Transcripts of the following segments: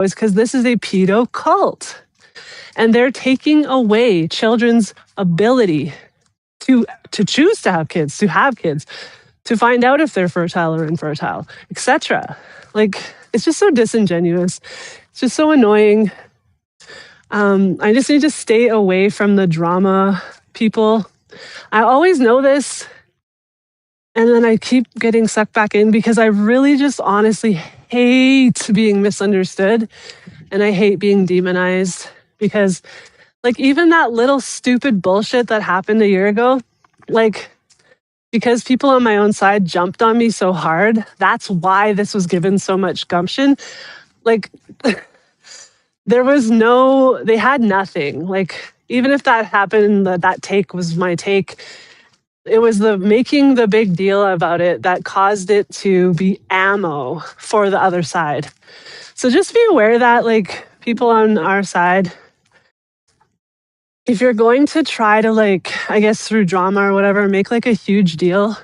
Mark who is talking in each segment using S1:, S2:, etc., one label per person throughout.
S1: is because this is a pedo cult. And they're taking away children's ability to choose to have kids, to find out if they're fertile or infertile, etc. Like, it's just so disingenuous. It's just so annoying. I just need to stay away from the drama people. I always know this, and then I keep getting sucked back in because I really just honestly hate being misunderstood, and I hate being demonized because, like, even that little stupid bullshit that happened a year ago, like, because people on my own side jumped on me so hard, that's why this was given so much gumption. Like, they had nothing. Like, even if that happened, that take was my take, it was the making the big deal about it that caused it to be ammo for the other side. So just be aware that, like, people on our side, if you're going to try to, like, I guess through drama or whatever, make like a huge deal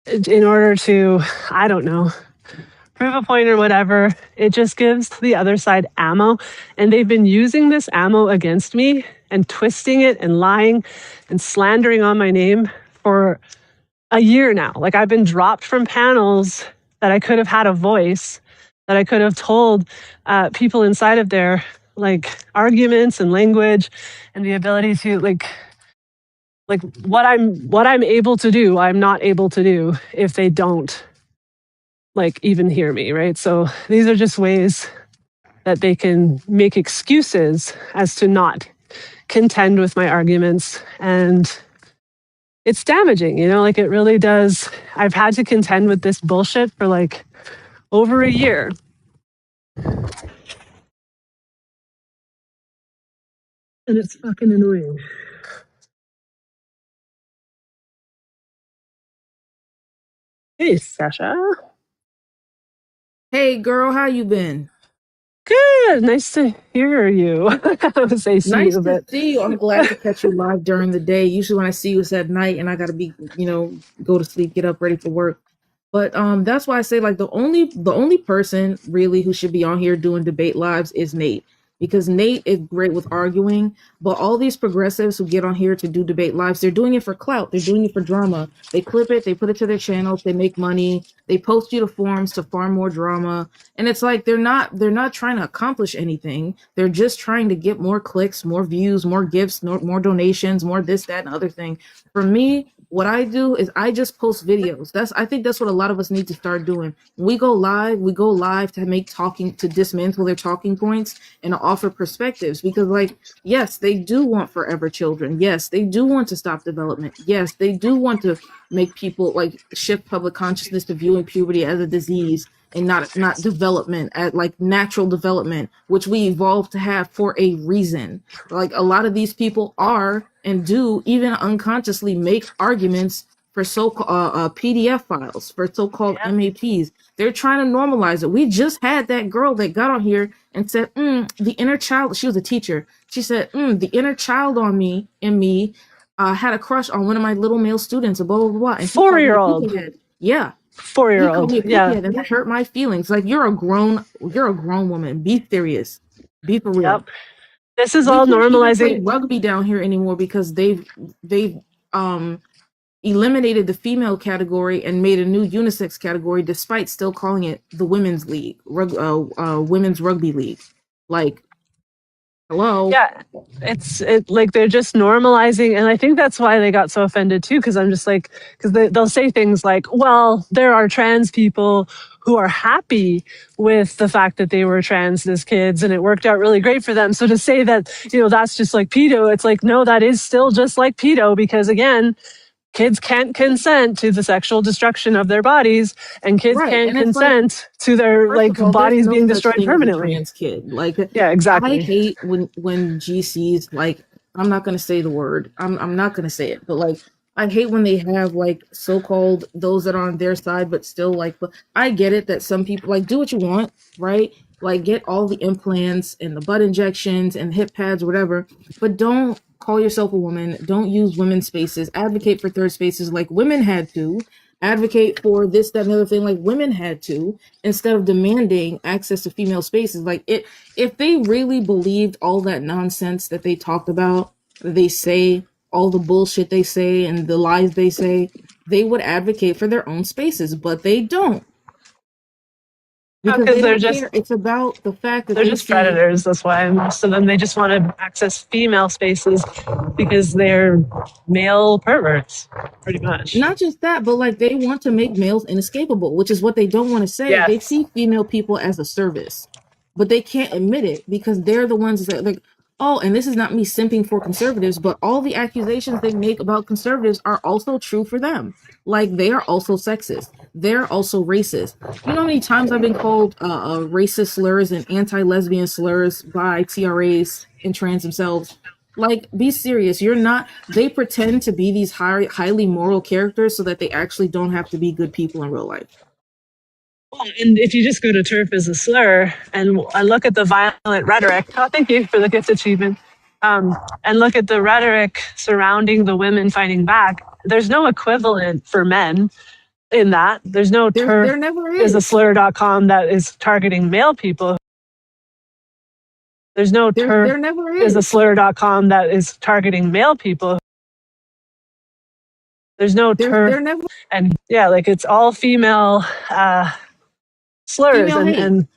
S1: in order to, I don't know, prove a point or whatever, it just gives the other side ammo. And they've been using this ammo against me and twisting it and lying and slandering on my name for a year now. Like, I've been dropped from panels that I could have had a voice, that I could have told people inside of there, like, arguments and language and the ability to, like what I'm able to do, I'm not able to do if they don't, like, even hear me, right? So these are just ways that they can make excuses as to not contend with my arguments. And it's damaging, like, it really does. I've had to contend with this bullshit for like over a year. And it's fucking annoying. Hey, Sasha.
S2: Hey girl, how you been?
S1: Good. Nice to hear you. I would say see
S2: Nice
S1: you,
S2: to
S1: but
S2: see you. I'm glad to catch you live during the day. Usually when I see you it's at night and I gotta be, go to sleep, get up ready for work. But that's why I say, like, the only person really who should be on here doing debate lives is Nate. Because Nate is great with arguing, but all these progressives who get on here to do debate lives, they're doing it for clout. They're doing it for drama. They clip it, they put it to their channels, they make money, they post you to forums to farm more drama. And it's like they're not trying to accomplish anything. They're just trying to get more clicks, more views, more gifts, more donations, more this, that, and other thing. For me, what I do is I just post videos. I think that's what a lot of us need to start doing. When we go live to dismantle their talking points and offer perspectives, because, like, yes, they do want forever children. Yes, they do want to stop development. Yes, they do want to make people, like, shift public consciousness to viewing puberty as a disease and not development, at like natural development, which we evolved to have for a reason. Like, a lot of these people are and do even unconsciously make arguments for so-called PDF files, for so-called MAPs. They're trying to normalize it. We just had that girl that got on here and said, the inner child, she was a teacher. She said, the inner child in me had a crush on one of my little male students, blah, blah, blah. And
S1: 4-year-old.
S2: Yeah.
S1: 4-year-old. Yeah.
S2: And that hurt my feelings. Like, you're a grown woman. Be serious. Be for real.
S1: Yep. This is
S2: We
S1: all
S2: can't even
S1: normalizing
S2: play rugby down here anymore because they've eliminated the female category and made a new unisex category, despite still calling it the women's league, women's rugby league. Like, hello.
S1: Yeah, it's like they're just normalizing, and I think that's why they got so offended too. Because I'm just like, because they'll say things like, "Well, there are trans people who are happy with the fact that they were trans as kids, and it worked out really great for them." So to say that, that's just like pedo, it's like, no, that is still just like pedo, because again, kids can't consent to the sexual destruction of their bodies, and kids can't consent to their bodies being destroyed permanently.
S2: Trans kid, like,
S1: yeah, exactly.
S2: I hate when GCs, like, I'm not gonna say the word. I'm not gonna say it, but, like, I hate when they have, like, so-called those that are on their side, but still, like, I get it that some people, like, do what you want, right? Like, get all the implants and the butt injections and hip pads, whatever, but don't call yourself a woman. Don't use women's spaces. Advocate for third spaces like women had to. advocate for this, that, and other thing like women had to, instead of demanding access to female spaces. Like if they really believed all that nonsense that they talked about, that they say, all the bullshit they say and the lies they say, they would advocate for their own spaces, but they don't. Because
S1: Because
S2: they
S1: they're
S2: don't
S1: just
S2: care. It's about the fact that
S1: they're
S2: they
S1: just
S2: see.
S1: predators. That's why most of them they just want to access female spaces because they're male perverts, pretty much.
S2: Not just that, but like they want to make males inescapable, which is what they don't want to say. They
S1: Yes.
S2: see female people as a service, but they can't admit it because they're the ones that like, oh, and this is not me simping for conservatives, but all the accusations they make about conservatives are also true for them. Like they are also sexist. They're also racist. You know how many times I've been called racist slurs and anti-lesbian slurs by TRAs and trans themselves? Like, be serious. You're not. They pretend to be these highly moral characters so that they actually don't have to be good people in real life.
S1: Well, and if you just go to TERF as a slur and look at the violent rhetoric, oh, thank you for the gift achievement, and look at the rhetoric surrounding the women fighting back, there's no equivalent for men in that. There's no
S2: There
S1: TERF
S2: never
S1: is a
S2: is.
S1: slur.com that is targeting male people. There's no
S2: There
S1: TERF
S2: never
S1: is a
S2: is.
S1: slur.com that is targeting male people. There's no
S2: There
S1: TERF.
S2: never.
S1: And yeah, like it's all female slurs
S2: Female hate.
S1: and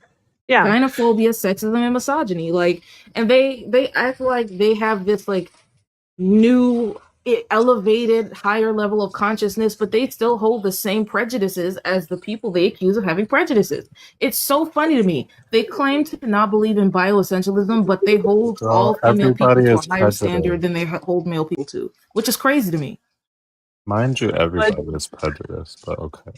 S1: yeah.
S2: Gynophobia, sexism, and misogyny. Like, and they act like they have this like new elevated higher level of consciousness, but they still hold the same prejudices as the people they accuse of having prejudices. It's so funny to me. They claim to not believe in bioessentialism, but they hold all female people to a higher standard than they hold male people to, which is crazy to me.
S3: Mind you, everybody is prejudiced, but okay.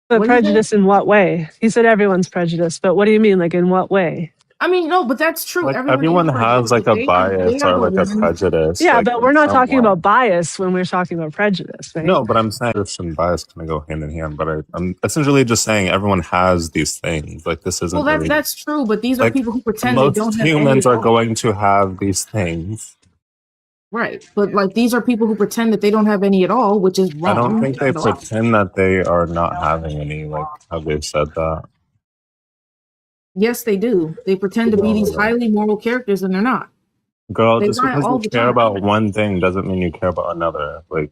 S1: But prejudice in what way? He said everyone's prejudiced, but what do you mean? Like in what way?
S2: I mean, no, but that's true.
S3: Like everyone has like a bias or like a prejudice.
S1: Yeah,
S3: like,
S1: but we're not talking about bias when we're talking about prejudice, right?
S3: No, but I'm saying prejudice and bias kind of go hand in hand. But I'm essentially just saying everyone has these things. Like this isn't.
S2: Well, that's true. But these are
S3: like,
S2: people who pretend they don't have.
S3: Most humans are going to have these things.
S2: Right, but like these are people who pretend that they don't have any at all, which is wrong.
S3: I don't think they pretend that they are not having any, like how they've said that.
S2: Yes, they do. They pretend to be these highly moral characters, and they're not.
S3: Girl, just because you care about one thing doesn't mean you care about another. Like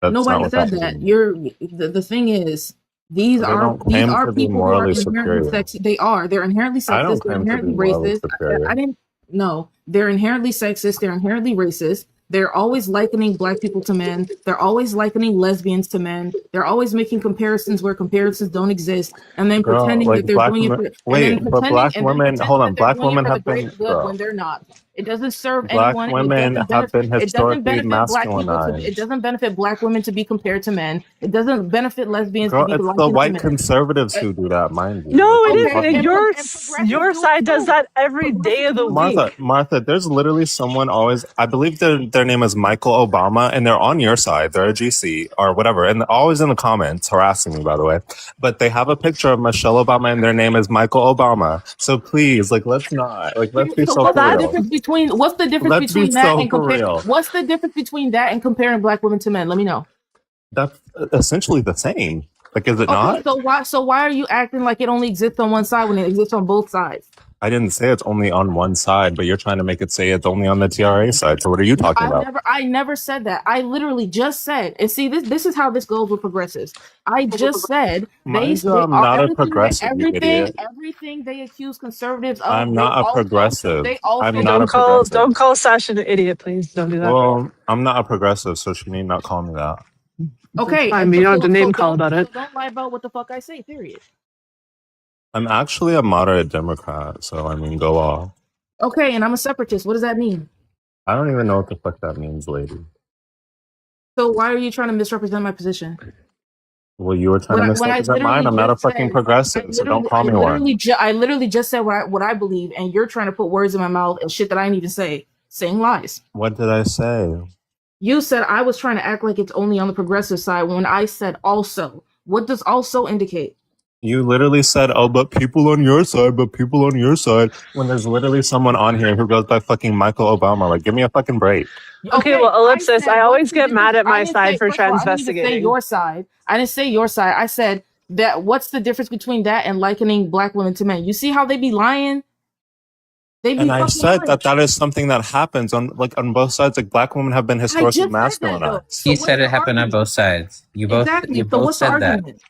S3: that's
S2: nobody said that. You're the thing is, these are people who are inherently sexist. They are. They're inherently sexist. They're inherently racist. I didn't. No, they're inherently sexist. They're inherently racist. They're always likening black people to men. They're always likening lesbians to men. They're always making comparisons where comparisons don't exist, and then pretending that they're doing it.
S3: But black women, hold on, black women have been
S2: when they're not. It doesn't serve anyone.
S3: Black women have been historically masculinized.
S2: It doesn't benefit black women to be compared to men. It doesn't benefit lesbians
S3: to
S2: be
S3: it's the white conservatives who do that, mind you.
S1: No, it isn't. Your side does that every day of the week.
S3: Martha, there's literally someone always, I believe their name is Michael Obama, and they're on your side. They're a GC or whatever, and always in the comments harassing me, by the way. But they have a picture of Michelle Obama, and their name is Michael Obama. So please, like, let's not, like, let's be so real.
S2: What's the difference between that and comparing? What's the difference between that and comparing black women to men? Let me know.
S3: That's essentially the same. Like, is it not?
S2: So why are you acting like it only exists on one side when it exists on both sides?
S3: I didn't say it's only on one side, but you're trying to make it say it's only on the TRA side. So what are you talking about?
S2: I never said that. I literally just said, and see, this is how this goes with progressives. I just said
S3: I'm not a progressive.
S2: Everything they accuse conservatives of.
S3: I'm not a progressive.
S1: Don't call Sasha an idiot, please. Don't do that.
S3: Well, I'm not a progressive, so she need not call me that.
S2: Okay,
S1: I mean, you don't have to name call about it.
S2: Don't lie about what the fuck I say. Period.
S3: I'm actually a moderate Democrat, so I mean, go off.
S2: Okay, and I'm a separatist. What does that mean?
S3: I don't even know what the fuck that means, lady.
S2: So why are you trying to misrepresent my position?
S3: Well, you were trying to misrepresent mine. I'm not a fucking progressive, so don't call me one.
S2: I literally just said what I believe, and you're trying to put words in my mouth and shit that I didn't even say, saying lies.
S3: What did I say?
S2: You said I was trying to act like it's only on the progressive side when I said also. What does also indicate?
S3: You literally said, "Oh, but people on your side, but people on your side." When there's literally someone on here who goes by fucking Michael Obama. Like, give me a fucking break.
S1: Okay, well, ellipsis, I
S2: what's
S1: always
S2: the
S1: get mad
S2: difference?
S1: at my
S2: I didn't
S1: side
S2: say,
S1: for
S2: first of all, I didn't even say
S1: transvestigating.
S2: your side. I didn't say your side. I said that what's the difference between that and likening black women to men? You see how they be lying? They be
S3: And I
S2: fucking
S3: said
S2: lying.
S3: that that is something that happens on both sides. Like, black women have been
S2: I
S3: historically
S2: just said that though.
S3: masculinized.
S2: So
S4: He
S2: what's
S4: said
S2: the
S4: it happened on
S2: argument?
S4: both sides. You both
S2: Exactly.
S4: you
S2: So
S4: both
S2: what's the
S4: said that.
S2: argument?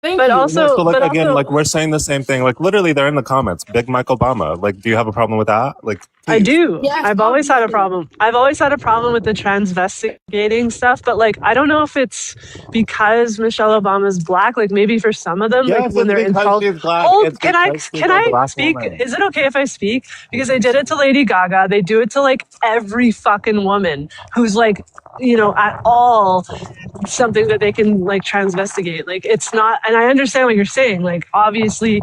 S2: Thank
S1: But
S2: you.
S1: also,
S3: So, like,
S1: but
S3: again,
S1: also,
S3: like, we're saying the same thing. Like, literally, they're in the comments. Big Mike Obama. Like, do you have a problem with that? Like,
S1: I
S3: please.
S1: do.
S2: Yes,
S1: I've always had a
S2: obviously.
S1: problem. I've always had a problem with the transvestigating stuff, but like I don't know if it's because Michelle Obama's black. Like maybe for some of them, like
S3: Yes,
S1: when
S3: it's
S1: they're
S3: because
S1: installed.
S3: she's black.
S1: Oh,
S3: It's
S1: can I
S3: because she's
S1: can
S3: a
S1: I
S3: black
S1: speak?
S3: woman.
S1: Is it okay if I speak? Because they did it to Lady Gaga. They do it to like every fucking woman who's like, you know, at all something that they can like transvestigate. Like it's not, and I understand what you're saying. Like obviously,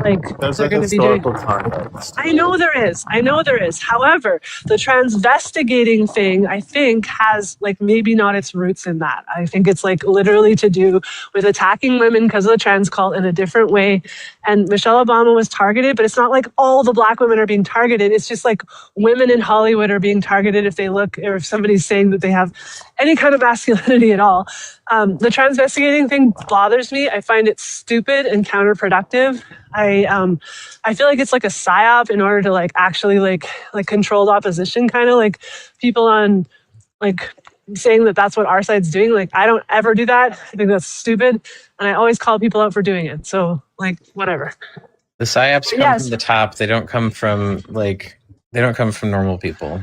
S1: like
S3: There's
S1: they're
S3: a
S1: going to be doing.
S3: historical context.
S1: I know there is. I know there is. However, the transvestigating thing, I think, has like maybe not its roots in that. I think it's like literally to do with attacking women because of the trans cult in a different way. And Michelle Obama was targeted, but it's not like all the black women are being targeted. It's just like women in Hollywood are being targeted if they look, or if somebody's saying that they have any kind of masculinity at all. The transvestigating thing bothers me. I find it stupid and counterproductive. I feel like it's like a psyop in order to like actually like controlled opposition, kind of like people on like saying that that's what our side's doing. Like I don't ever do that. I think that's stupid, and I always call people out for doing it. So like whatever.
S4: The psyops come
S1: Yes.
S4: from the top. They don't come from normal people.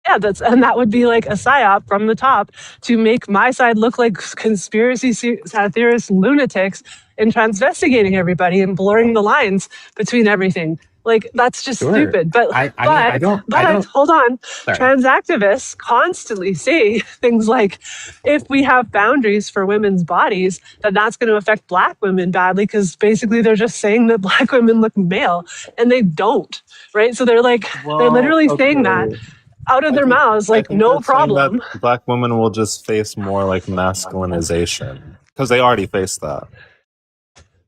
S1: Yeah, that would be like a psyop from the top to make my side look like conspiracy theorist lunatics and transvestigating everybody and blurring the lines between everything. Like that's just
S4: Sure.
S1: stupid. But
S4: I don't.
S1: hold on.
S4: Sorry.
S1: Trans activists constantly say things like, if we have boundaries for women's bodies, then that's going to affect black women badly because basically they're just saying that black women look male and they don't, right? So they're like they're literally saying that out of their mouths, like no problem.
S3: Black women will just face more like masculinization because they already face that.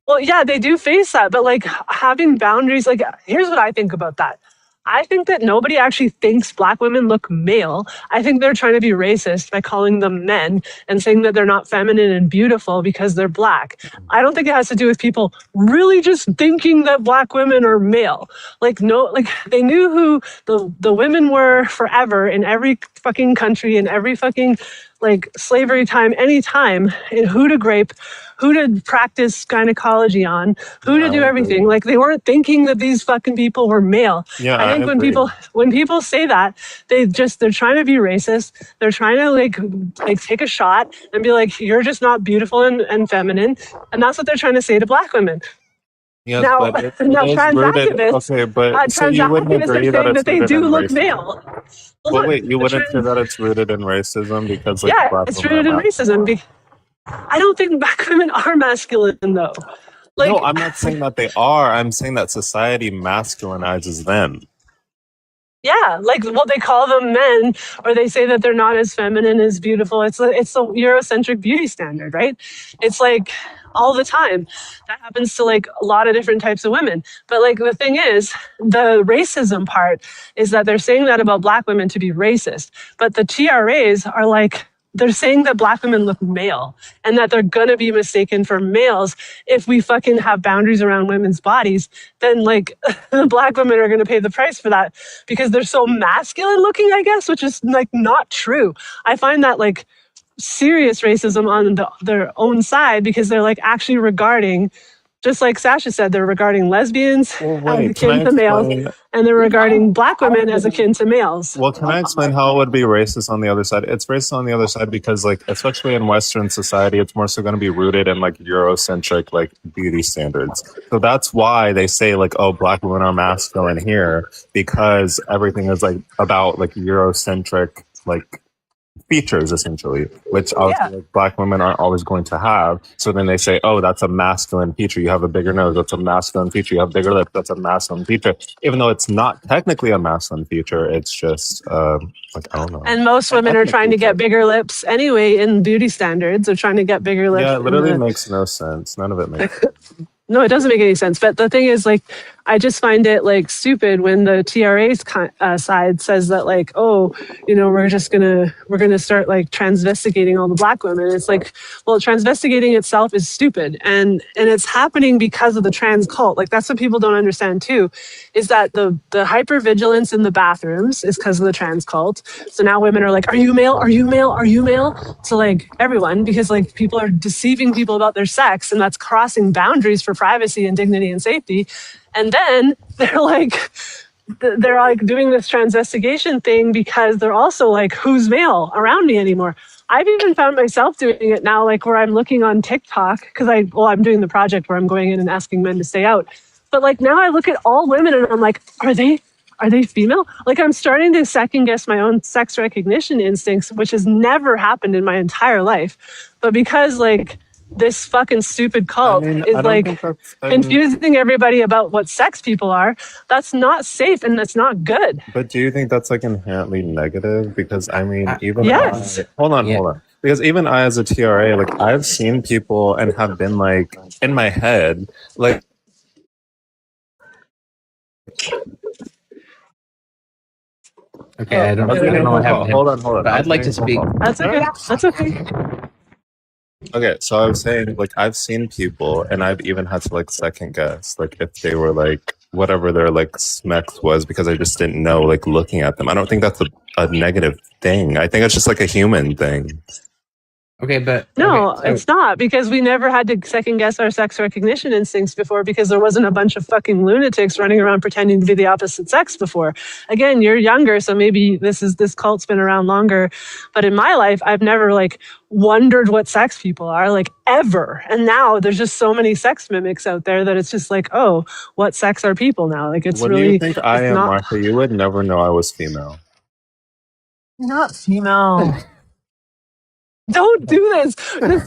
S1: Well, yeah, they do face that, but like having boundaries, like here's what I think about that. I think that nobody actually thinks black women look male. I think they're trying to be racist by calling them men and saying that they're not feminine and beautiful because they're black. I don't think it has to do with people really just thinking that black women are male. Like no, like they knew who the women were forever in every fucking country, in every fucking like slavery time, any time, and who to grape, who to practice gynecology on, who to do everything. Like they weren't thinking that these fucking people were male.
S3: Yeah,
S1: I think when people say that, they're trying to be racist. They're trying to like take a shot and be like, you're just not beautiful and feminine. And that's what they're trying to say to black women.
S3: Yes,
S1: Now,
S3: but
S1: trans activists,
S3: okay, but so you wouldn't
S1: activists are
S3: agree
S1: saying that they do look
S3: racism?
S1: male.
S3: But wait, you wouldn't say that it's rooted in racism because like
S1: Yeah,
S3: black
S1: it's
S3: women
S1: rooted in
S3: are
S1: racism. I don't think black women are masculine though. Like,
S3: no, I'm not saying that they are. I'm saying that society masculinizes them.
S1: yeah, like well, they call them men, or they say that they're not as feminine as beautiful. It's the Eurocentric beauty standard, right? It's like all the time. That happens to like a lot of different types of women. But like the thing is, the racism part is that they're saying that about black women to be racist, but the TRAs are like, they're saying that black women look male and that they're gonna be mistaken for males if we fucking have boundaries around women's bodies. Then like the black women are gonna pay the price for that because they're so masculine looking, I guess, which is like not true. I find that like serious racism on their own side because they're like actually regarding, just like Sasha said, they're regarding lesbians as akin to males, and they're regarding black women as akin to males.
S3: Well, can I explain how it would be racist on the other side? It's racist on the other side because, like, especially in Western society, it's more so going to be rooted in like Eurocentric like beauty standards. So that's why they say like, oh, black women are masculine here because everything is like about like Eurocentric like features essentially, which obviously like, Black women aren't always going to have. So then they say, oh, that's a masculine feature. You have a bigger nose. That's a masculine feature. You have bigger lips. That's a masculine feature. Even though it's not technically a masculine feature, it's just like, I don't know.
S1: And most women are trying to get bigger lips anyway in beauty standards. They're trying to get bigger lips.
S3: Yeah, it literally makes no sense. None of it makes sense.
S1: No, it doesn't make any sense. But the thing is, like, I just find it like stupid when the TRA's side says that, like, oh, you know, we're gonna start like transvestigating all the Black women. It's like, well, transvestigating itself is stupid, and it's happening because of the trans cult. Like, that's what people don't understand too, is that the hypervigilance in the bathrooms is because of the trans cult. So now women are like, are you male? Are you male? Are you male? To like everyone, because like people are deceiving people about their sex, and that's crossing boundaries for privacy and dignity and safety. And then they're like doing this transvestigation thing because they're also like, who's male around me anymore? I've even found myself doing it now, like where I'm looking on TikTok because I'm doing the project where I'm going in and asking men to stay out. But like now I look at all women and I'm like, are they female? Like I'm starting to second guess my own sex recognition instincts, which has never happened in my entire life. But because like this fucking stupid cult is like confusing everybody about what sex people are, that's not safe and that's not good.
S3: But do you think that's like inherently negative? Because I mean, even
S1: yes.
S3: Hold on. Because even I, as a TRA, like I've seen people and have been like in my head, like.
S4: Okay, I don't know what happened.
S3: Hold on.
S4: But I'd like to speak.
S1: That's okay. That's okay.
S3: Okay, so I was saying, like, I've seen people, and I've even had to like second guess, like, if they were like whatever their like smex was, because I just didn't know, like, looking at them. I don't think that's a negative thing. I think it's just like a human thing.
S4: Okay, but
S1: no,
S4: okay, so
S1: it's not, because we never had to second guess our sex recognition instincts before, because there wasn't a bunch of fucking lunatics running around pretending to be the opposite sex before. Again, you're younger, so maybe this cult's been around longer, but in my life, I've never like wondered what sex people are, like ever. And now there's just so many sex mimics out there that it's just like, oh, what sex are people now? Like it's
S3: What
S1: really.
S3: do you think I am, Martha? You would never know I was female.
S1: Not female. Don't do this.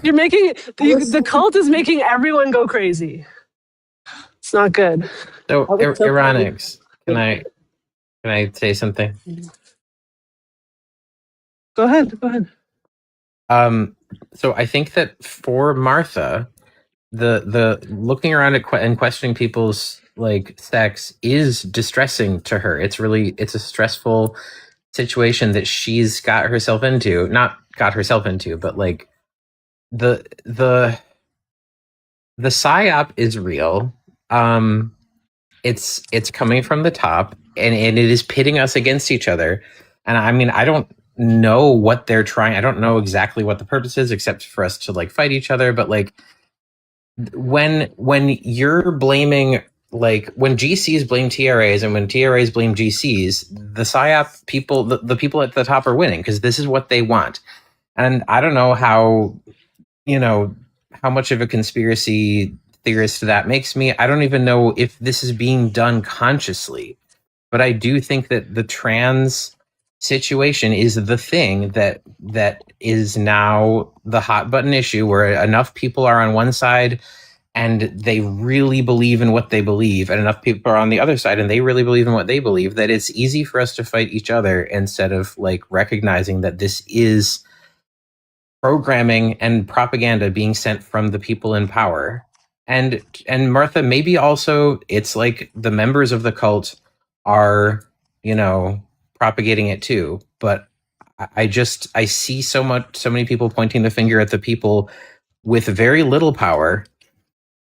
S1: You're making the cult is making everyone go crazy. It's not good.
S4: So Ironics, can I say something?
S1: Go ahead.
S4: So I think that for Martha, the looking around and questioning people's like sex is distressing to her. It's a stressful situation that she's got herself into. Not got herself into, but like the psyop is real. It's coming from the top, and it is pitting us against each other. And I mean, I don't know what they're trying. I don't know exactly what the purpose is, except for us to like fight each other. But like when you're blaming, like when GCs blame TRAs and when TRAs blame GCs, the psyop people, the people at the top are winning because this is what they want. And I don't know how much of a conspiracy theorist that makes me. I don't even know if this is being done consciously, but I do think that the trans situation is the thing that is now the hot button issue, where enough people are on one side and they really believe in what they believe, and enough people are on the other side and they really believe in what they believe, that it's easy for us to fight each other instead of like recognizing that this is programming and propaganda being sent from the people in power. And Martha, maybe also it's like the members of the cult are, propagating it too. But I see so many people pointing the finger at the people with very little power.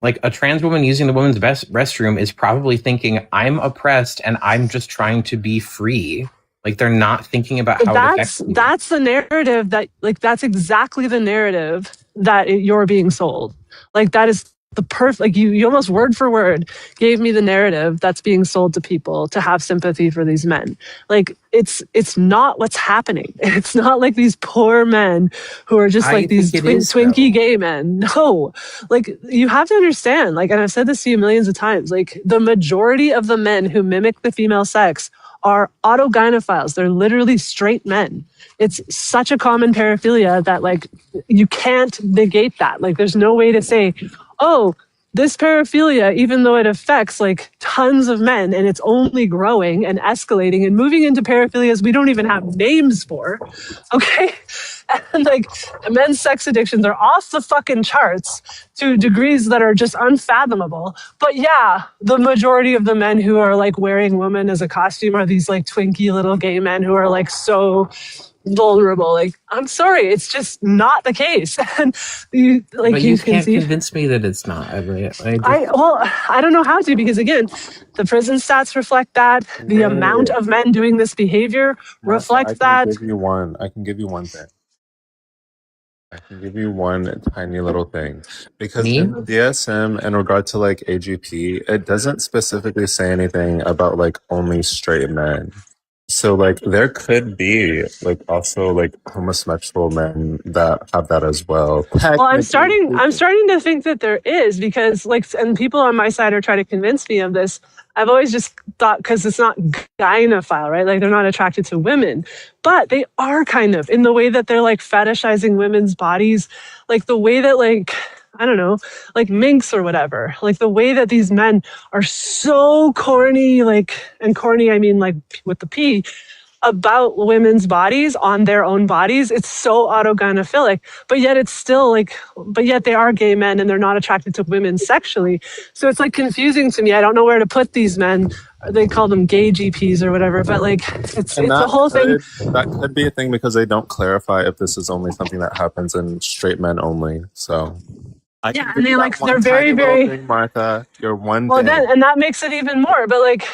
S4: Like a trans woman using the women's restroom is probably thinking, I'm oppressed and I'm just trying to be free. Like they're not thinking about how it affects you.
S1: That's the narrative that's exactly the narrative that you're being sold. Like that is the like you almost word for word gave me the narrative that's being sold to people to have sympathy for these men. Like it's not what's happening. It's not like these poor men who are just
S4: I
S1: like these
S4: think it is,
S1: twinky
S4: though.
S1: gay men. No, like you have to understand, like, and I've said this to you millions of times, like the majority of the men who mimic the female sex are autogynephiles. They're literally straight men. It's such a common paraphilia that like you can't negate that. Like there's no way to say, oh, this paraphilia, even though it affects like tons of men and it's only growing and escalating and moving into paraphilias we don't even have names for, okay? And like men's sex addictions are off the fucking charts to degrees that are just unfathomable. But yeah, the majority of the men who are like wearing women as a costume are these like twinky little gay men who are like so vulnerable. Like, I'm sorry, it's just not the case. And you like
S4: But
S1: you
S4: you
S1: can
S4: can't
S1: see
S4: convince me that it's not.
S1: I don't know how to, because again, the prison stats reflect that. The amount of men doing this behavior
S3: Martha, I
S1: reflects
S3: can
S1: that.
S3: give you one. I can give you one thing. I can give you one tiny little thing. Because
S4: Me?
S3: in the DSM, in regard to like AGP, it doesn't specifically say anything about like only straight men. So like there could be like also like homosexual men that have that as well.
S1: Well, I'm
S3: Technically.
S1: starting to think that there is, because like, and people on my side are trying to convince me of this. I've always just thought, because it's not gynophile, right? Like they're not attracted to women, but they are kind of, in the way that they're like fetishizing women's bodies, like the way that like, I don't know, like minks or whatever, like the way that these men are so corny, like, and corny, I mean like with the P, about women's bodies on their own bodies. It's so autogynephilic, but yet it's still like, but yet they are gay men and they're not attracted to women sexually. So it's like confusing to me. I don't know where to put these men. They call them gay GPs or whatever, but like it's
S3: And
S1: a whole thing.
S3: that could be a thing because they don't clarify if this is only something that happens in straight men only. So I can
S1: Yeah,
S3: give
S1: and they
S3: you that
S1: like
S3: one
S1: they're
S3: tiny
S1: very,
S3: little
S1: very
S3: thing, Martha. Your one
S1: well
S3: thing.
S1: then, and that makes it even more. But like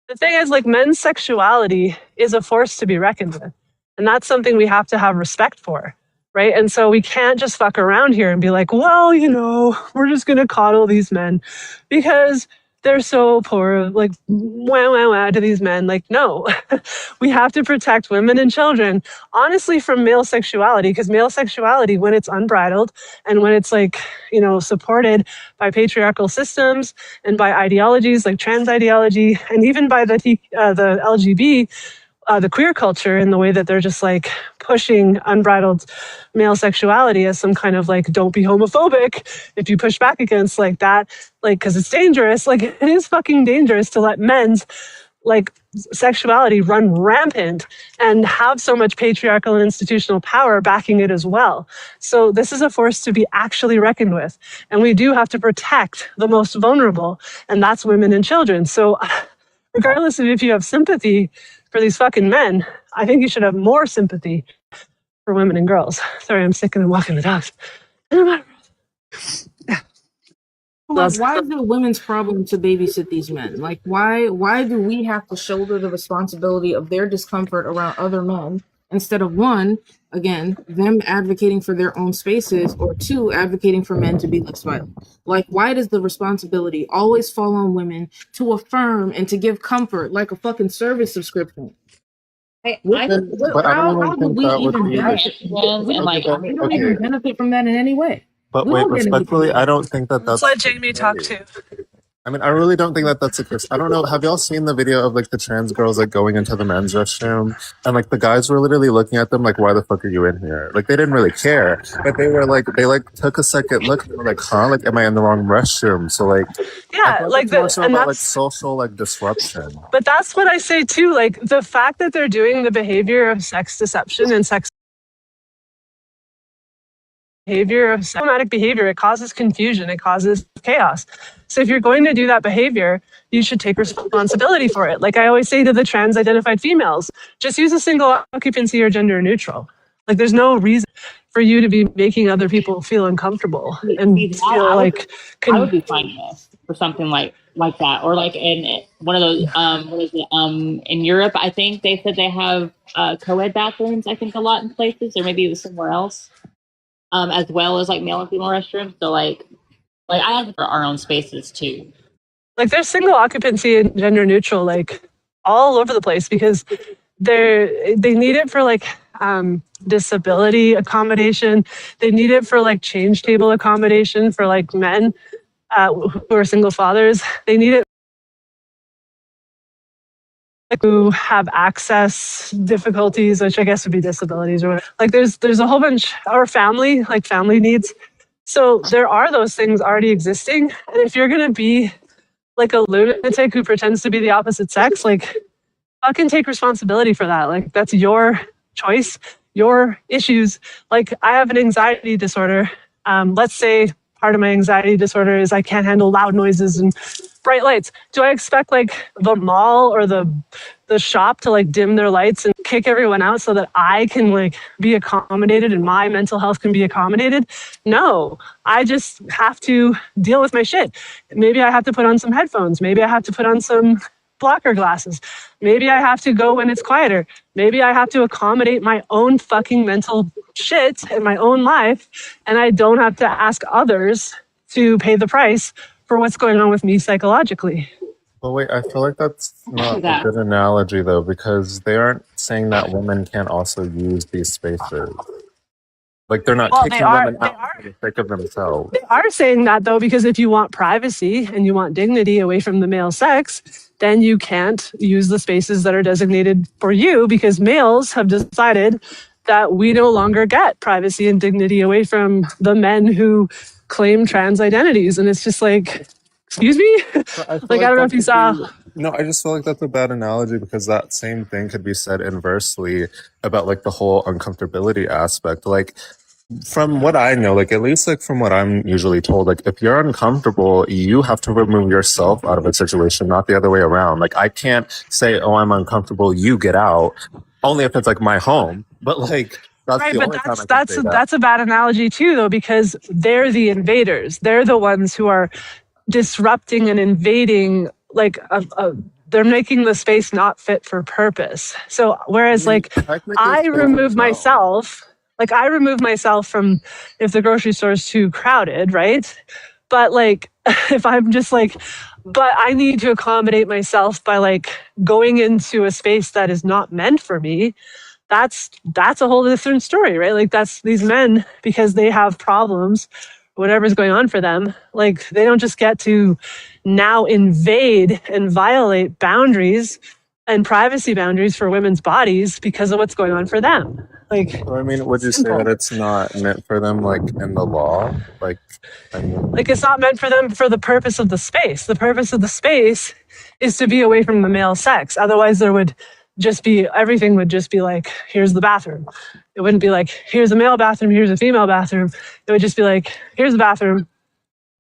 S1: the thing is, like men's sexuality is a force to be reckoned with. And that's something we have to have respect for. Right. And so we can't just fuck around here and be like, well, you know, we're just going to coddle these men because they're so poor. Like, wah, wah, wah to these men. Like, no, we have to protect women and children, honestly, from male sexuality, because male sexuality, when it's unbridled and when it's like, you know, supported by patriarchal systems and by ideologies like trans ideology, and even by the LGB, the queer culture, in the way that they're just like pushing unbridled male sexuality as some kind of like, don't be homophobic if you push back against like that, like, because it's dangerous. Like, it is fucking dangerous to let men's like sexuality run rampant and have so much patriarchal and institutional power backing it as well. So this is a force to be actually reckoned with. And we do have to protect the most vulnerable, and that's women and children. So regardless of if you have sympathy for these fucking men, I think you should have more sympathy for women and girls. Sorry, I'm sick and I'm walking the dogs.
S2: Like, why is it women's problem to babysit these men? Like, why do we have to shoulder the responsibility of their discomfort around other men instead of, one, again, them advocating for their own spaces, or two, advocating for men to be less violent? Like, why does the responsibility always fall on women to affirm and to give comfort, like a fucking service subscription?
S3: But I don't
S2: How do
S3: think
S2: we
S3: that would
S2: even
S3: be.
S2: benefit? We
S5: and like
S2: don't even benefit from that in any way.
S3: But
S2: We
S3: wait,
S2: don't get anything
S3: respectfully,
S2: from
S3: I
S2: that.
S3: don't think that
S1: Let's
S3: that's.
S1: let Jamie talk too.
S3: I mean, I really don't think that that's the case. I don't know. Have y'all seen the video of like the trans girls like going into the men's restroom, and like the guys were literally looking at them like, "Why the fuck are you in here?" Like they didn't really care, but they were like, they like took a second look and they were like, "Huh? Like, am I in the wrong restroom?" So like, I
S1: Yeah,
S3: feel
S1: like
S3: it's more so
S1: and
S3: about like
S1: that's
S3: social like disruption.
S1: but that's what I say too. Like the fact that they're doing the behavior of sex deception and sex behavior of problematic behavior, it causes confusion, it causes chaos. So if you're going to do that behavior, you should take responsibility for it. Like I always say to the trans identified females, just use a single occupancy or gender neutral. Like there's no reason for you to be making other people feel uncomfortable and feel like
S5: I would be fine with for something like that, or like in one of those what is it in Europe, I think they said they have co-ed bathrooms, I think, a lot in places, or maybe it was somewhere else, as well as like male and female restrooms. So like Like I like for our own spaces too.
S1: Like there's single occupancy and gender neutral like all over the place because they need it for like disability accommodation. They need it for like change table accommodation for like men who are single fathers. They need it who have access difficulties, which I guess would be disabilities or whatever. Like there's a whole bunch, or family, like family needs. So there are those things already existing. And if you're gonna be like a lunatic who pretends to be the opposite sex, like fucking take responsibility for that. Like that's your choice, your issues. Like I have an anxiety disorder. Let's say part of my anxiety disorder is I can't handle loud noises and bright lights. Do I expect like the mall or the shop to like dim their lights and kick everyone out so that I can like be accommodated and my mental health can be accommodated? No, I just have to deal with my shit. Maybe I have to put on some headphones. Maybe I have to put on some blocker glasses. Maybe I have to go when it's quieter. Maybe I have to accommodate my own fucking mental shit in my own life. And I don't have to ask others to pay the price for what's going on with me psychologically.
S3: But wait, I feel like that's not a good analogy though, because they aren't saying that women can't also use these spaces. Like they're not kicking women out for the sake of themselves.
S1: They are saying that though, because if you want privacy and you want dignity away from the male sex, then you can't use the spaces that are designated for you because males have decided that we no longer get privacy and dignity away from the men who claim trans identities. And it's just like, excuse me? Like, I don't know if you saw.
S3: No, I just feel like that's a bad analogy because that same thing could be said inversely about like the whole uncomfortability aspect. Like from what I know, like at least like from what I'm usually told, like if you're uncomfortable, you have to remove yourself out of a situation, not the other way around. Like I can't say, oh, I'm uncomfortable, you get out, only if it's like my home. But like that's
S1: right,
S3: the
S1: but
S3: only time I can say that.
S1: that's a bad analogy too, though, because they're the invaders. They're the ones who are disrupting and invading, like they're making the space not fit for purpose. So whereas like I remove myself, like I remove myself from if the grocery store is too crowded, right? But like if I'm just like, but I need to accommodate myself by like going into a space that is not meant for me, that's a whole different story, right? Like that's these men, because they have problems, whatever's going on for them, like they don't just get to now invade and violate boundaries and privacy boundaries for women's bodies because of what's going on for them. Like,
S3: I mean, would you say that it's not meant for them, like in the law? Like, I mean,
S1: like it's not meant for them for the purpose of the space. The purpose of the space is to be away from the male sex. Otherwise, there would just be, everything would just be like, here's the bathroom. It wouldn't be like, here's a male bathroom, here's a female bathroom. It would just be like, here's the bathroom,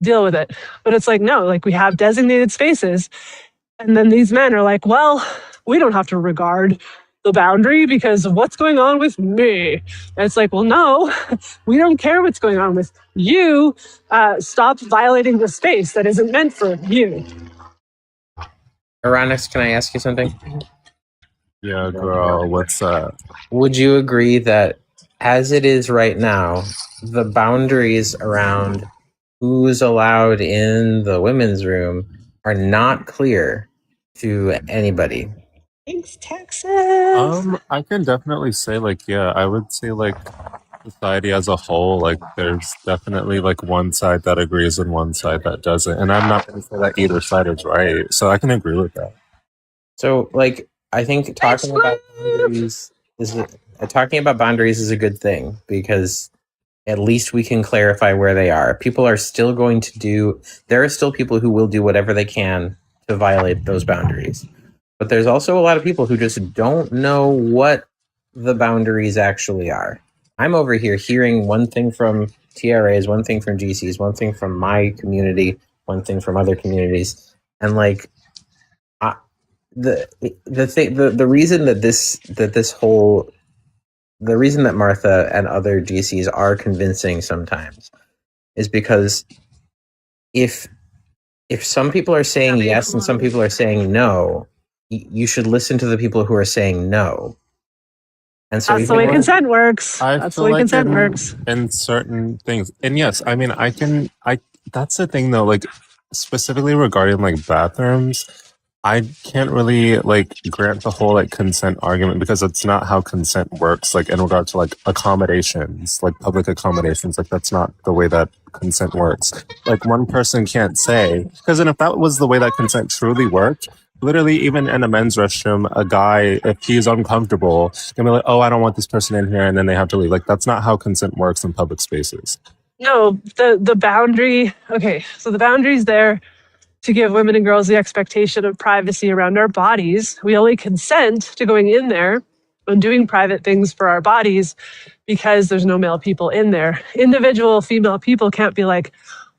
S1: deal with it. But it's like, no, like we have designated spaces. And then these men are like, well, we don't have to regard the boundary because of what's going on with me. And it's like, well, no, we don't care what's going on with you. Stop violating the space that isn't meant for you.
S4: Aronix, can I ask you something?
S3: yeah, girl, what's up?
S4: Would you agree that as it is right now, the boundaries around who's allowed in the women's room are not clear to anybody?
S1: Thanks, Texas.
S3: I can definitely say like, yeah, I would say like society as a whole, like there's definitely like one side that agrees and one side that doesn't. And I'm not going to say that either side is right. So I can agree with that.
S4: So, like, I think talking about boundaries is a good thing because at least we can clarify where they are. People are still going to do. There are still people who will do whatever they can to violate those boundaries. But there's also a lot of people who just don't know what the boundaries actually are. I'm over here hearing one thing from TRAs, one thing from GCs, one thing from my community, one thing from other communities, and like the reason that Martha and other GCs are convincing sometimes is because if some people are saying yes and some people are saying no, you should listen to the people who are saying no. And so
S1: that's the way consent works.
S3: I
S1: That's
S3: feel
S1: the way
S3: like
S1: consent works.
S3: in certain things. And yes, I mean, I that's the thing though, like specifically regarding like bathrooms, I can't really like grant the whole like consent argument because it's not how consent works, like in regard to like accommodations, like public accommodations, like that's not the way that consent works. Like one person can't say, because then if that was the way that consent truly worked, literally even in a men's restroom, a guy, if he's uncomfortable, can be like, oh, I don't want this person in here, and then they have to leave. Like that's not how consent works in public spaces.
S1: No, the boundary. Okay, so the boundary's there to give women and girls the expectation of privacy around our bodies. We only consent to going in there and doing private things for our bodies because there's no male people in there. Individual female people can't be like,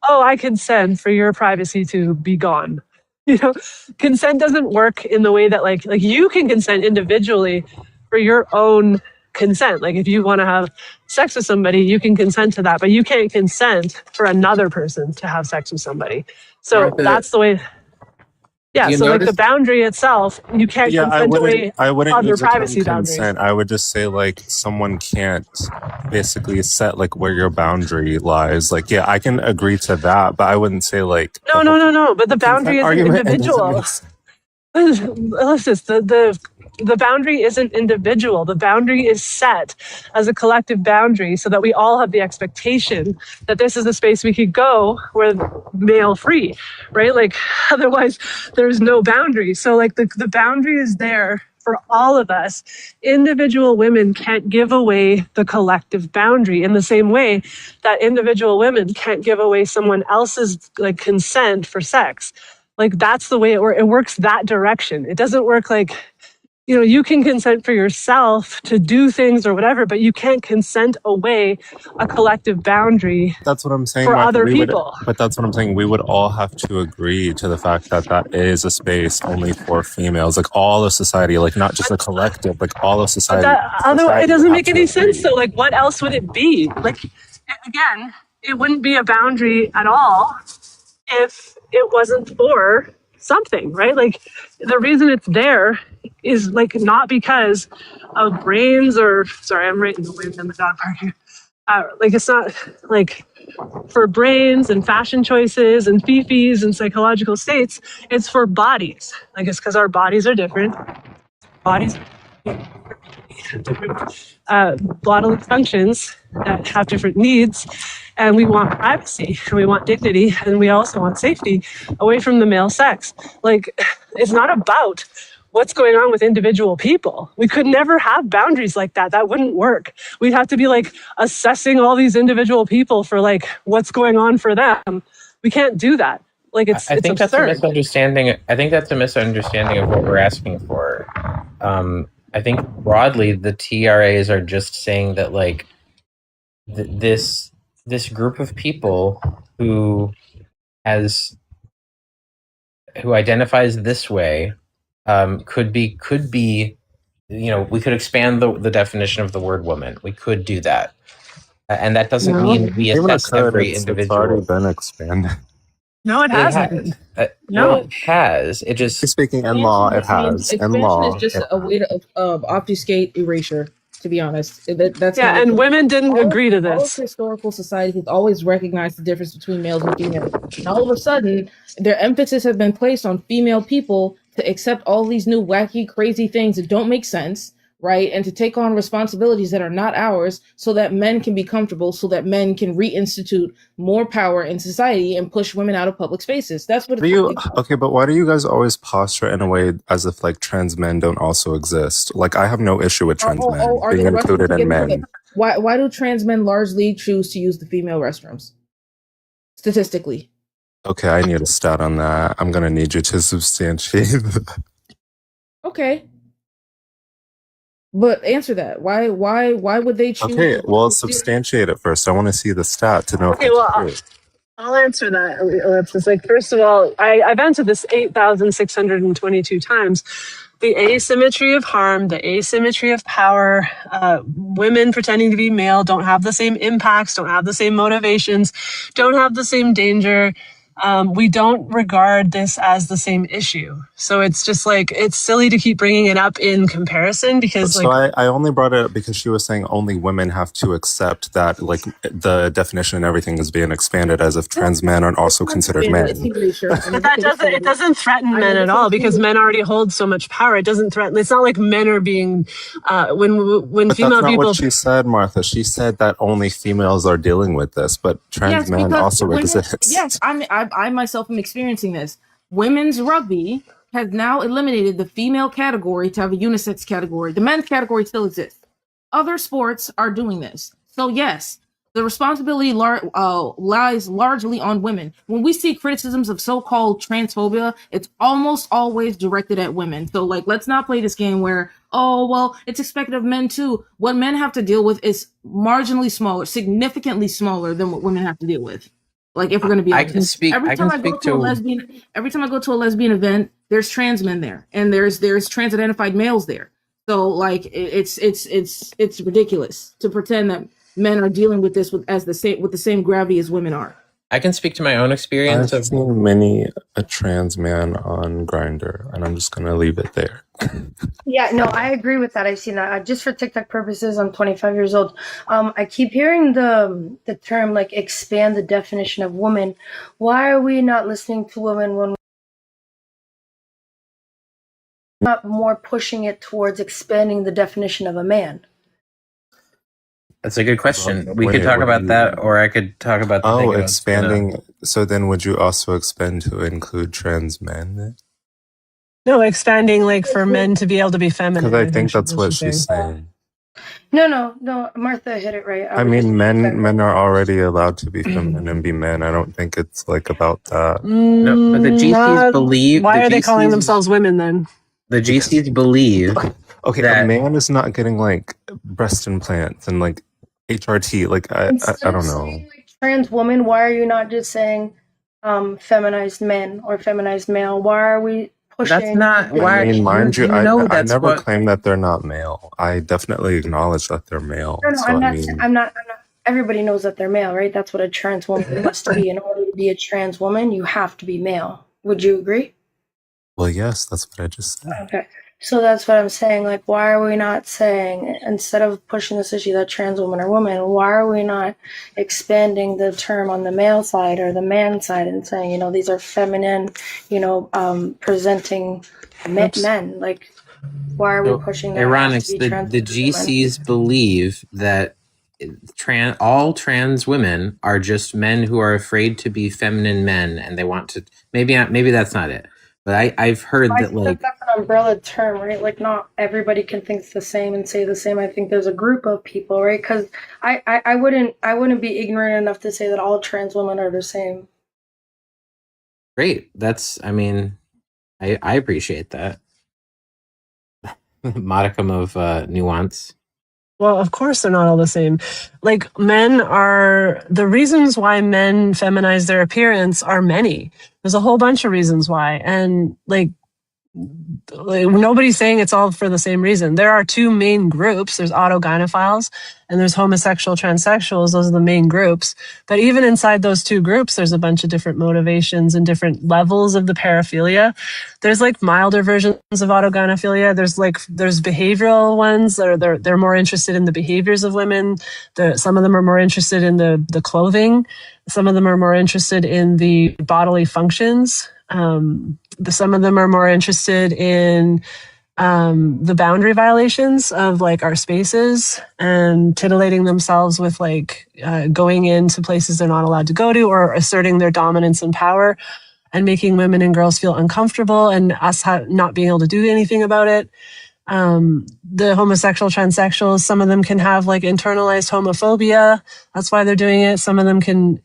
S1: oh, I consent for your privacy to be gone. You know, consent doesn't work in the way that like you can consent individually for your own consent. Like if you want to have sex with somebody, you can consent to that, but you can't consent for another person to have sex with somebody. So
S4: Right, but
S1: that's the way. Yeah.
S4: you
S1: So like the
S4: notice-
S1: boundary itself, you can't
S3: Yeah,
S1: consent away
S3: I wouldn't
S1: other
S3: use the term
S1: privacy boundaries.
S3: consent. I would just say like someone can't basically set like where your boundary lies. Like, yeah, I can agree to that, but I wouldn't say like
S1: No. But the boundary is
S3: argument
S1: individual. Listen, the boundary isn't individual. The boundary is set as a collective boundary so that we all have the expectation that this is the space we could go where male free, right? Like otherwise there's no boundary. So like the boundary is there for all of us. Individual women can't give away the collective boundary in the same way that individual women can't give away someone else's like consent for sex. Like that's the way it works that direction. It doesn't work like, you know, you can consent for yourself to do things or whatever, but you can't consent away a collective boundary
S3: that's what I'm saying.
S1: for
S3: Martha.
S1: other
S3: We would-
S1: people.
S3: but that's what I'm saying. We would all have to agree to the fact that that is a space only for females, like all of society, like not just a collective, like all of
S1: But
S3: society.
S1: that, otherwise,
S3: Society
S1: it doesn't
S3: would
S1: make
S3: have
S1: any
S3: to
S1: sense.
S3: agree.
S1: So, like, what else would it be? Like, again, it wouldn't be a boundary at all if it wasn't for something, right? Like, the reason it's there is like not because of brains or sorry, I'm right in the wind in the dog park here. Like, it's not like for brains and fashion choices and fifis and psychological states. It's for bodies. Like, it's because our bodies are different. Bodies different bodily functions that have different needs, and we want privacy and we want dignity and we also want safety away from the male sex. Like, it's not about what's going on with individual people. We could never have boundaries like that. That wouldn't work. We'd have to be like assessing all these individual people for like what's going on for them. We can't do that. Like it's
S4: I think that's a
S1: absurd.
S4: misunderstanding. I think that's a misunderstanding of what we're asking for. I think broadly the TRAs are just saying that like this group of people who identifies this way could be you know, we could expand the definition of the word woman. We could do that, and that doesn't
S1: No.
S4: mean we
S3: Even
S4: assess
S3: occurred,
S4: every
S3: it's
S4: individual.
S3: already been expanded.
S1: No, it
S4: It
S1: hasn't.
S4: has.
S1: No.
S4: No, it has. It just
S3: Speaking in law, it has. In
S2: Expansion
S3: law,
S2: is just
S3: it
S2: a way to obfuscate erasure. To be honest, that's
S1: Yeah,
S2: not
S1: and women didn't
S2: all-
S1: agree to
S2: All of
S1: this.
S2: historical society has always recognized the difference between males and females. And all of a sudden, their emphasis has been placed on female people to accept all these new wacky, crazy things that don't make sense, right? And to take on responsibilities that are not ours so that men can be comfortable, so that men can reinstitute more power in society and push women out of public spaces. That's what
S3: do you okay? But why do you guys always posture in a way as if like trans men don't also exist? Like I have no issue with trans men
S2: are
S3: being
S2: they rushing
S3: included
S2: to
S3: in
S2: get-
S3: men.
S2: Why do trans men largely choose to use the female restrooms? Statistically.
S3: Okay, I need a stat on that. I'm gonna need you to substantiate.
S2: Okay. But answer that. Why would they choose?
S3: Okay, well, substantiate it first. I want to see the stat to know
S1: Okay,
S3: if it's
S1: well,
S3: true.
S1: I'll answer that, Ellipsis. Like, first of all, I've answered this 8,622 times. The asymmetry of harm, the asymmetry of power, women pretending to be male don't have the same impacts, don't have the same motivations, don't have the same danger. we don't regard this as the same issue. So it's just like, it's silly to keep bringing it up in comparison because
S3: So
S1: like,
S3: I only brought it up because she was saying only women have to accept that, like, the definition and everything is being expanded as if trans men are also considered men.
S1: but it doesn't threaten men at all because men already hold so much power. It doesn't threaten. It's not like men are being when
S3: But
S1: female
S3: that's not
S1: people.
S3: what she said, Martha. She said that only females are dealing with this, but trans men also exist.
S2: Yes, I myself am experiencing this. Women's rugby has now eliminated the female category to have a unisex category. The men's category still exists. Other sports are doing this. So yes, the responsibility lies largely on women. When we see criticisms of so-called transphobia, it's almost always directed at women. So like, let's not play this game where, oh, well, it's expected of men too. What men have to deal with is marginally smaller, significantly smaller than what women have to deal with. Like, if we're going to be honest, every time I go to a lesbian event, there's trans men there, and there's trans identified males there. So like, it's ridiculous to pretend that men are dealing with this with the same gravity as women are.
S4: I can speak to my own experience
S3: I've seen many a trans man on Grindr, and I'm just gonna leave it there.
S6: Yeah, no, I agree with that. I've seen that. Just for TikTok purposes, I'm 25 years old. I keep hearing the term like expand the definition of woman. Why are we not listening to women when we're not more pushing it towards expanding the definition of a man?
S4: That's a good question. We could talk about that, or I could talk about the thing
S3: expanding. So then would you also expand to include trans men then?
S1: No, expanding like for men to be able to be feminine.
S3: Because I think that's what she's saying.
S6: No, Martha hit it right.
S3: I mean, men are already allowed to be feminine and be men. I don't think it's like about that.
S4: No, but the GCs believe.
S1: Why are they calling themselves women then?
S4: The GCs believe.
S3: Okay, a man is not getting like breast implants and like HRT. Like I don't know.
S6: Like, trans woman. Why are you not just saying feminized men or feminized male? Why are we pushing?
S4: That's not why.
S3: I mean, mind you, I never claim that they're not male. I definitely acknowledge that they're male.
S6: No, I'm not. Everybody knows that they're male, right? That's what a trans woman must be. In order to be a trans woman, you have to be male. Would you agree?
S3: Well, yes, that's what I just said.
S6: Okay. So that's what I'm saying. Like, why are we not saying, instead of pushing this issue that trans women are women, why are we not expanding the term on the male side or the man side and saying, you know, these are feminine, you know, presenting men? Like, why are we pushing that?
S4: Ironic, the GCs believe that all trans women are just men who are afraid to be feminine men, and they want to. Maybe that's not it. But I've heard that like
S6: that's an umbrella term, right? Like not everybody can think the same and say the same. I think there's a group of people, right? Because I wouldn't be ignorant enough to say that all trans women are the same.
S4: Great. I appreciate that. Modicum of nuance.
S1: Well, of course they're not all the same. Like the reasons why men feminize their appearance are many. There's a whole bunch of reasons why. And like nobody's saying it's all for the same reason. There are two main groups. There's autogynephiles and there's homosexual transsexuals. Those are the main groups. But even inside those two groups, there's a bunch of different motivations and different levels of the paraphilia. There's like milder versions of autogynephilia. There's behavioral ones that they're more interested in the behaviors of women. Some of them are more interested in the clothing. Some of them are more interested in the bodily functions. Some of them are more interested in the boundary violations of like our spaces and titillating themselves with like going into places they're not allowed to go to or asserting their dominance and power and making women and girls feel uncomfortable and us not being able to do anything about it. The homosexual transsexuals, some of them can have like internalized homophobia. That's why they're doing it. Some of them can,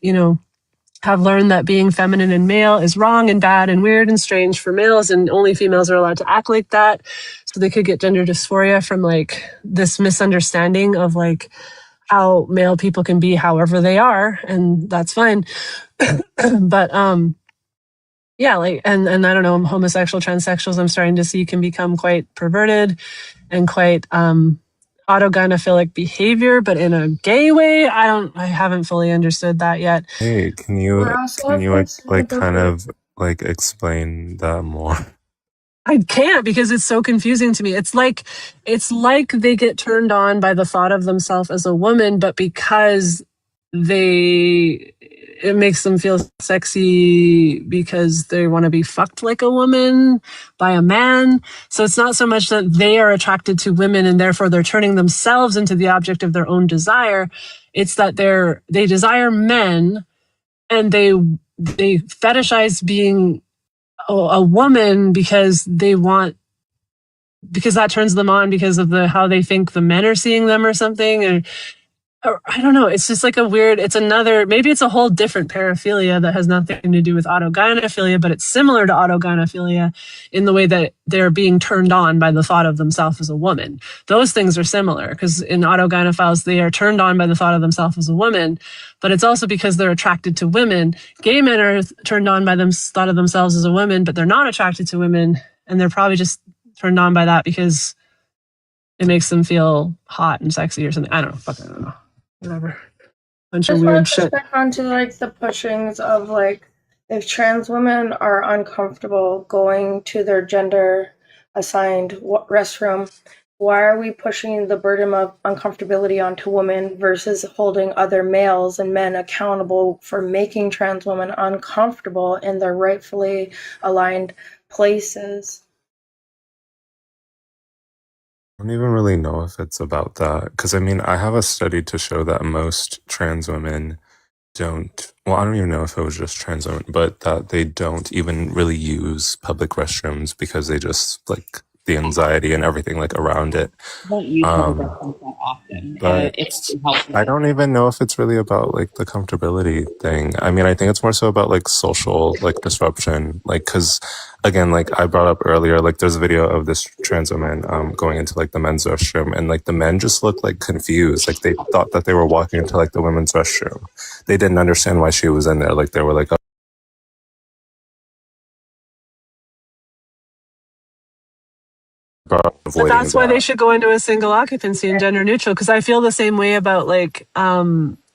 S1: have learned that being feminine and male is wrong and bad and weird and strange for males, and only females are allowed to act like that. So they could get gender dysphoria from like this misunderstanding of like how male people can be however they are, and that's fine. But yeah, like and I don't know, homosexual transsexuals I'm starting to see can become quite perverted and quite autogynephilic behavior, but in a gay way. I haven't fully understood that yet.
S3: Hey, can
S6: We're also
S3: you
S6: concerned
S3: kind
S6: over
S3: of like explain that more?
S1: I can't because it's so confusing to me. It's like they get turned on by the thought of themselves as a woman, but because it makes them feel sexy because they want to be fucked like a woman by a man. So it's not so much that they are attracted to women and therefore they're turning themselves into the object of their own desire. It's that they desire men and they fetishize being a woman because that turns them on because of how they think the men are seeing them or something. Or I don't know. It's just like maybe it's a whole different paraphilia that has nothing to do with autogynephilia, but it's similar to autogynephilia in the way that they're being turned on by the thought of themselves as a woman. Those things are similar because in autogynephiles, they are turned on by the thought of themselves as a woman, but it's also because they're attracted to women. Gay men are turned on by the thought of themselves as a woman, but they're not attracted to women. And they're probably just turned on by that because it makes them feel hot and sexy or something. I don't know. Whatever. Bunch of
S6: just
S1: weird
S6: want to
S1: shit.
S6: back onto like the pushings of like if trans women are uncomfortable going to their gender assigned restroom, why are we pushing the burden of uncomfortability onto women versus holding other males and men accountable for making trans women uncomfortable in their rightfully aligned places?
S3: I don't even really know if it's about that. Because I mean, I have a study to show that most trans women don't, well, I don't even know if it was just trans women, but that they don't even really use public restrooms because they just like the anxiety and everything like around it.
S5: Don't use public restrooms that often.
S3: But
S5: It helps.
S3: I don't even know if it's really about like the comfortability thing. I mean, I think it's more so about like social like disruption. Like, cause again, like I brought up earlier, like there's a video of this trans woman going into like the men's restroom and like the men just looked like confused. Like they thought that they were walking into like the women's restroom. They didn't understand why she was in there. Like they were like,
S1: But
S3: avoiding
S1: that's why
S3: that.
S1: they should go into a single occupancy and gender neutral. Because I feel the same way about like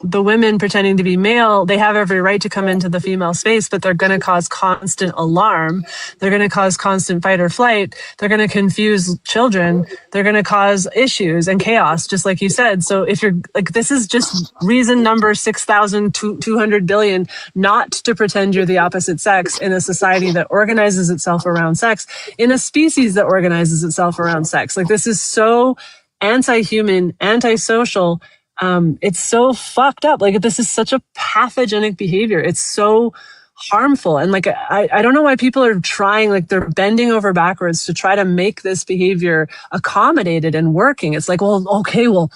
S1: the women pretending to be male. They have every right to come into the female space, but they're going to cause constant alarm. They're going to cause constant fight or flight. They're going to confuse children. They're going to cause issues and chaos, just like you said. So if you're like, this is just reason number 6,200 billion not to pretend you're the opposite sex in a society that organizes itself around sex, in a species that organizes itself around sex. Like this is so anti-human, antisocial. It's so fucked up. Like this is such a pathogenic behavior. It's so harmful. And like, I don't know why people are trying, like they're bending over backwards to try to make this behavior accommodated and working. It's like, well, okay, well,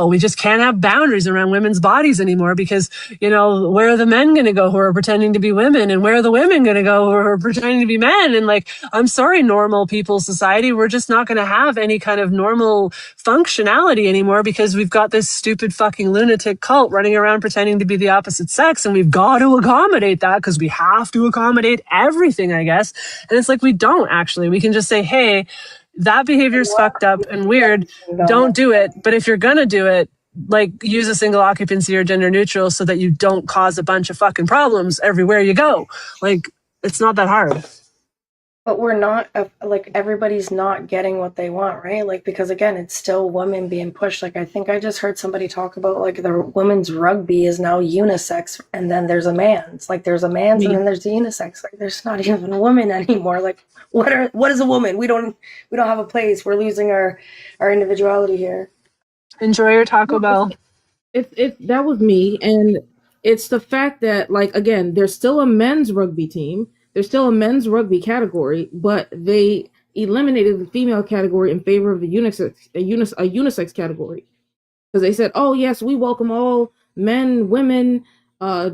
S1: we just can't have boundaries around women's bodies anymore because, where are the men going to go who are pretending to be women? And where are the women going to go who are pretending to be men? And like, I'm sorry, normal people society, we're just not going to have any kind of normal functionality anymore because we've got this stupid fucking lunatic cult running around pretending to be the opposite sex. And we've got to accommodate that because we have to accommodate everything, I guess. And it's like, we don't actually. We can just say, hey, that behavior is fucked up and weird. Don't do it. But if you're going to do it, like use a single occupancy or gender neutral so that you don't cause a bunch of fucking problems everywhere you go. Like, it's not that hard.
S6: But we're not, like, everybody's not getting what they want, right? Like, because again, it's still women being pushed. Like, I think I just heard somebody talk about, like, the women's rugby is now unisex, and then there's a man's. Like, there's a man's, and then there's the unisex. Like, there's not even a woman anymore. Like, what is a woman? We don't have a place. We're losing our individuality here.
S1: Enjoy your Taco Bell.
S2: If that was me, and it's the fact that, like, again, there's still a men's rugby team. There's still a men's rugby category, but they eliminated the female category in favor of a unisex category. Because they said, oh, yes, we welcome all men, women,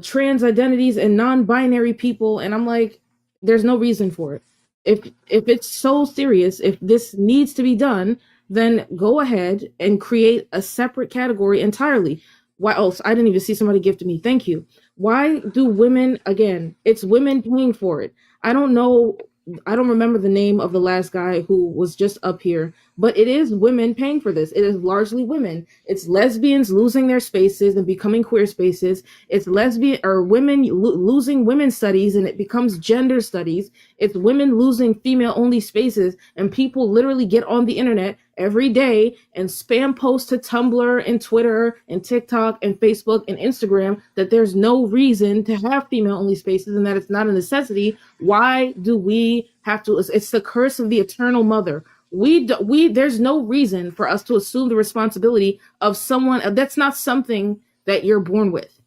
S2: trans identities, and non-binary people. And I'm like, there's no reason for it. If it's so serious, if this needs to be done, then go ahead and create a separate category entirely. Why else? I didn't even see somebody give to me. Thank you. Why do women, again, it's women paying for it. I don't know I don't remember the name of the last guy who was just up here, but it is women paying for this. It is largely women. It's lesbians losing their spaces and becoming queer spaces. It's lesbian or women losing women's studies and it becomes gender studies. It's women losing female only spaces, and people literally get on the internet every day and spam post to Tumblr and Twitter and TikTok and Facebook and Instagram that there's no reason to have female only spaces and that it's not a necessity. Why do we have to? It's the curse of the eternal mother. There's no reason for us to assume the responsibility of someone that's not something that you're born with.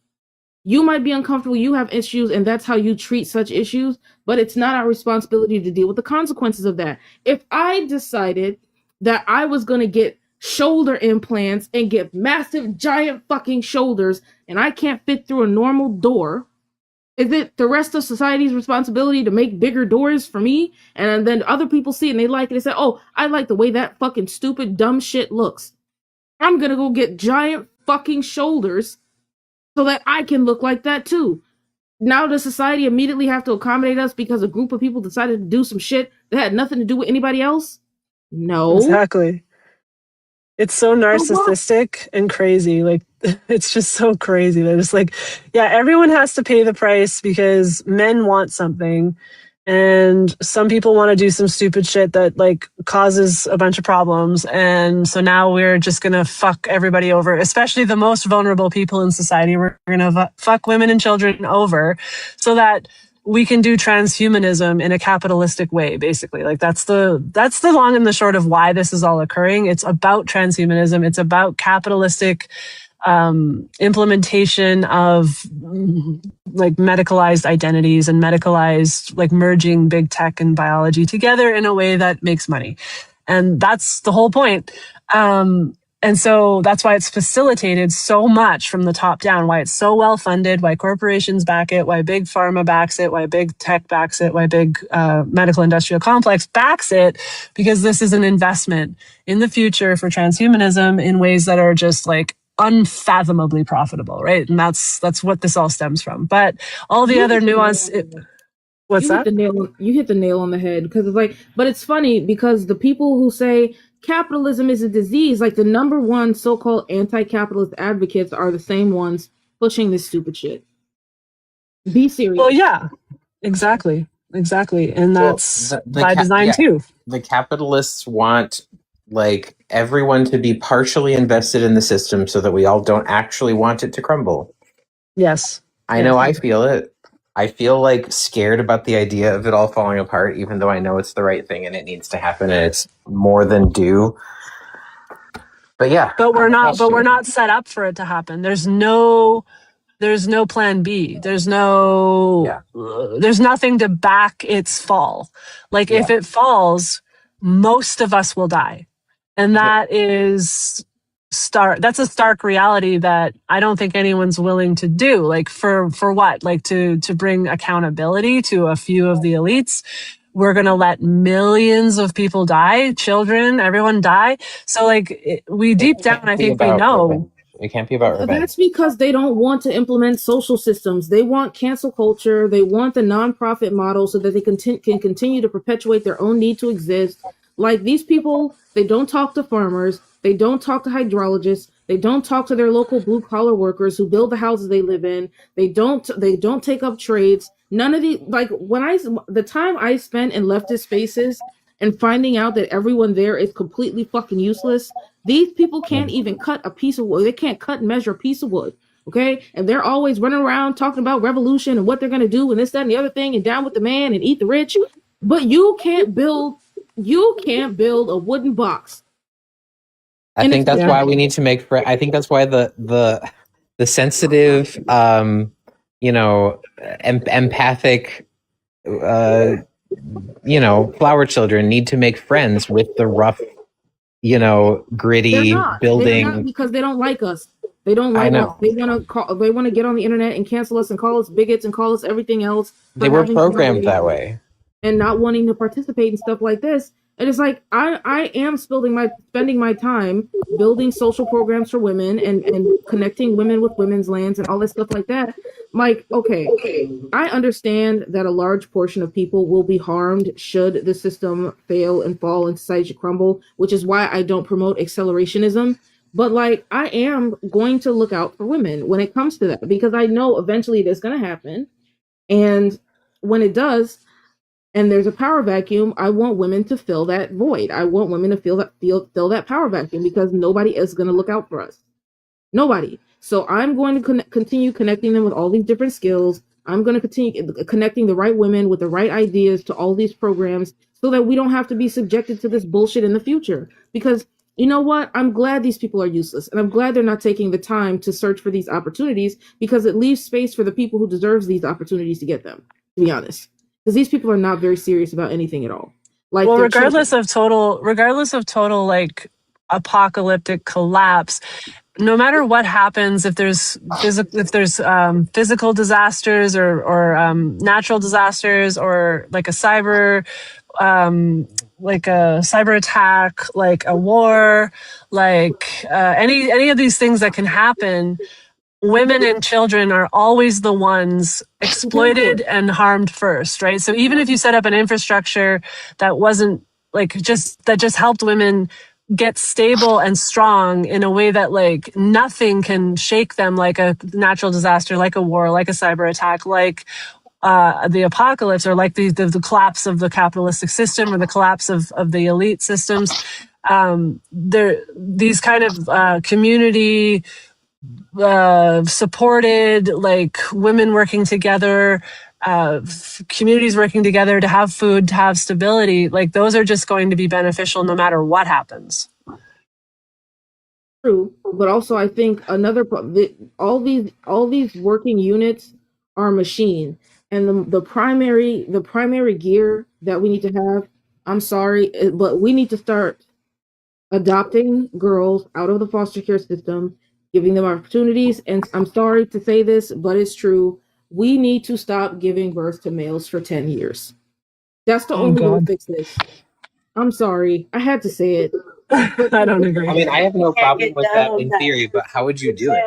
S2: You might be uncomfortable, you have issues, and that's how you treat such issues, but it's not our responsibility to deal with the consequences of that. If I decided that I was going to get shoulder implants and get massive, giant fucking shoulders, and I can't fit through a normal door, is it the rest of society's responsibility to make bigger doors for me? And then other people see it and they like it and say, oh, I like the way that fucking stupid, dumb shit looks. I'm going to go get giant fucking shoulders so that I can look like that too. Now does society immediately have to accommodate us because a group of people decided to do some shit that had nothing to do with anybody else? No.
S1: Exactly. It's so narcissistic and crazy. Like, it's just so crazy. They're just like, yeah, everyone has to pay the price because men want something. And some people want to do some stupid shit that like causes a bunch of problems. And so now we're just going to fuck everybody over, especially the most vulnerable people in society. We're going to fuck women and children over so that we can do transhumanism in a capitalistic way, basically. Like that's the long and the short of why this is all occurring. It's about transhumanism. It's about capitalistic implementation of like medicalized identities and medicalized like merging big tech and biology together in a way that makes money. And that's the whole point. And so that's why it's facilitated so much from the top down, why it's so well funded, why corporations back it, why big pharma backs it, why big tech backs it, why big medical industrial complex backs it, because this is an investment in the future for transhumanism in ways that are just like unfathomably profitable, right? And that's what this all stems from. But all the other nuance, what's that?
S2: You hit the nail on the head because it's like, but it's funny because the people who say capitalism is a disease, like the number one so-called anti-capitalist advocates are the same ones pushing this stupid shit. Be serious.
S1: Well, yeah, exactly. And that's by design too.
S4: The capitalists want like everyone to be partially invested in the system so that we all don't actually want it to crumble.
S1: Yes.
S4: I know I feel it. I feel like scared about the idea of it all falling apart, even though I know it's the right thing and it needs to happen and it's more than due. But yeah.
S1: But we're not set up for it to happen. There's no plan B. There's nothing to back its fall. Like if it falls, most of us will die. And that is that's a stark reality that I don't think anyone's willing to do. Like for what? Like to bring accountability to a few of the elites. We're going to let millions of people die, children, everyone die. So like we deep down, I think we know.
S4: It can't be about revenge.
S2: That's because they don't want to implement social systems. They want cancel culture. They want the nonprofit model so that they can continue to perpetuate their own need to exist. Like these people, they don't talk to farmers. They don't talk to hydrologists. They don't talk to their local blue collar workers who build the houses they live in. They don't take up trades. None of the time I spent in leftist spaces and finding out that everyone there is completely fucking useless. These people can't even cut a piece of wood. They can't cut and measure a piece of wood. Okay. And they're always running around talking about revolution and what they're going to do and this, that, and the other thing and down with the man and eat the rich. But you can't build a wooden box.
S4: I think that's why we need to make. I think that's why the sensitive, empathic, flower children need to make friends with the rough, gritty building.
S2: They're not because they don't like us. They don't like us. They want to get on the internet and cancel us and call us bigots and call us everything else.
S4: They were programmed that way.
S2: And not wanting to participate in stuff like this. And it's like I am spending my time building social programs for women and connecting women with women's lands and all this stuff like that. Like, okay, I understand that a large portion of people will be harmed should the system fail and fall and society crumble, which is why I don't promote accelerationism. But like, I am going to look out for women when it comes to that because I know eventually it is going to happen. And when it does, and there's a power vacuum, I want women to fill that void. I want women to fill that power vacuum because nobody is going to look out for us. Nobody. So I'm going to continue connecting them with all these different skills. I'm going to continue connecting the right women with the right ideas to all these programs so that we don't have to be subjected to this bullshit in the future. Because you know what? I'm glad these people are useless. And I'm glad they're not taking the time to search for these opportunities because it leaves space for the people who deserves these opportunities to get them, to be honest. Because these people are not very serious about anything at all. Like,
S1: well,
S2: they're
S1: regardless
S2: children.
S1: of total like apocalyptic collapse, no matter what happens, if there's physical disasters or natural disasters or like a cyber attack, like a war, like any of these things that can happen, women and children are always the ones exploited and harmed first, right? So even if you set up an infrastructure that wasn't like that just helped women get stable and strong in a way that like nothing can shake them, like a natural disaster, like a war, like a cyber attack, like the apocalypse, or like the collapse of the capitalistic system or the collapse of the elite systems. These kind of community supported, like women working together, communities working together to have food, to have stability, like those are just going to be beneficial no matter what happens.
S2: True, but also I think all these working units are machine, and the primary gear that we need to have. I'm sorry, but we need to start adopting girls out of the foster care system, giving them opportunities. And I'm sorry to say this, but it's true. We need to stop giving birth to males for 10 years. That's the only way to fix this. I'm sorry, I had to say it. But
S1: I don't agree.
S4: I mean, I have no
S6: Can't
S4: problem
S6: get
S4: with
S6: down
S4: that
S6: with
S4: in
S6: that.
S4: theory, but how would you do it?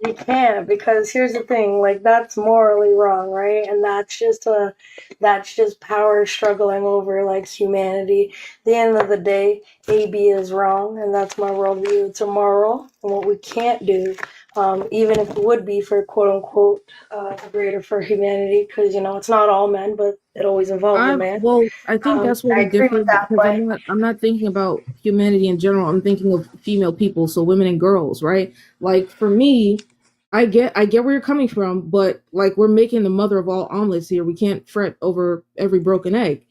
S6: You can't, because here's the thing, like that's morally wrong, right? And that's just power struggling over like humanity. At the end of the day, AB is wrong, and that's my worldview. It's immoral, and what we can't do, even if it would be for quote unquote the greater for humanity, because it's not all men, but it always involves a man.
S2: I think that's where
S6: I
S2: we
S6: agree
S2: differ
S6: with that,
S2: because
S6: but
S2: I'm not thinking about humanity in general. I'm thinking of female people, so women and girls, right? Like for me, I get where you're coming from, but like we're making the mother of all omelets here. We can't fret over every broken egg.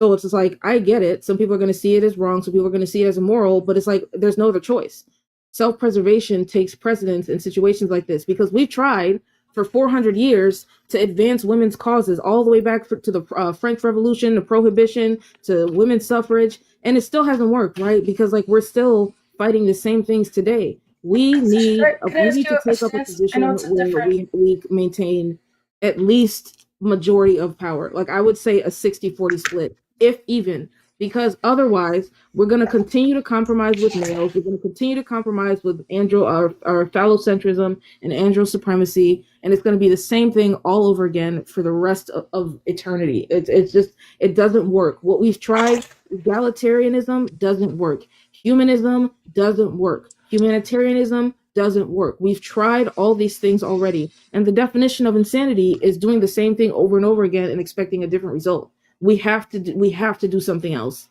S2: So it's just like I get it. Some people are going to see it as wrong. Some people are going to see it as immoral. But it's like there's no other choice. Self-preservation takes precedence in situations like this because we've tried for 400 years to advance women's causes all the way back to the French Revolution, to prohibition, to women's suffrage, and it still hasn't worked, right? Because like we're still fighting the same things today. We need to take up a position where we maintain at least majority of power. Like I would say a 60-40 split, if even, because otherwise we're going to continue to compromise with males. We're going to continue to compromise with our phallocentrism and andro supremacy, and it's going to be the same thing all over again for the rest of eternity. It's just, it doesn't work. What we've tried, egalitarianism doesn't work. Humanism doesn't work. Humanitarianism doesn't work. We've tried all these things already. And the definition of insanity is doing the same thing over and over again and expecting a different result. We have to do something else.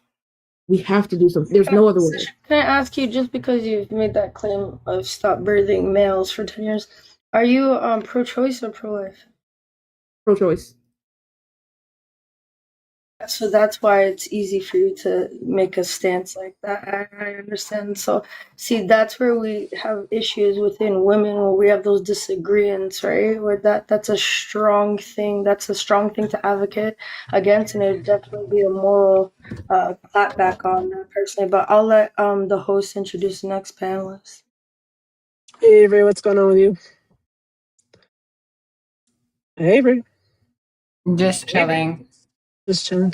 S2: We have to do something. There's no other way.
S6: Can I ask you, just because you've made that claim of stop birthing males for 10 years, are you pro-choice or pro-life?
S2: Pro-choice.
S6: So that's why it's easy for you to make a stance like that. I understand. So, see, that's where we have issues within women, where we have those disagreements, right? Where that's a strong thing. That's a strong thing to advocate against, and it would definitely be a moral clapback on that personally. But I'll let the host introduce the next panelist.
S1: Hey, Avery, what's going on with you? Hey, Avery.
S7: Just chilling.
S1: Just chilling.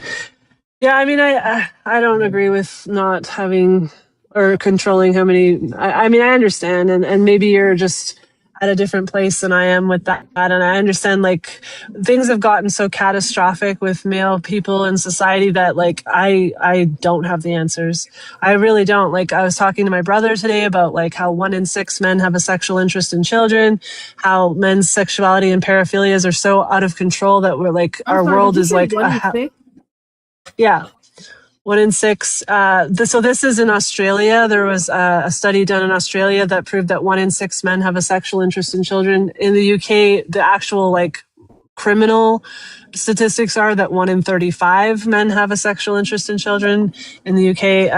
S1: Yeah, I mean, I don't agree with not having or controlling how many. I mean, I understand, and maybe you're just at a different place than I am with that, and I understand like things have gotten so catastrophic with male people in society that like I don't have the answers. I really don't. Like I was talking to my brother today about like how 1 in 6 men have a sexual interest in children, how men's sexuality and paraphilias are so out of control that we're like
S2: I'm
S1: our
S2: sorry, did
S1: world
S2: you
S1: is
S2: say
S1: like
S2: 1 in 6?
S1: yeah. 1 in 6. So this is in Australia. There was a study done in Australia that proved that 1 in 6 men have a sexual interest in children. In the UK, the actual like criminal statistics are that 1 in 35 men have a sexual interest in children in the UK.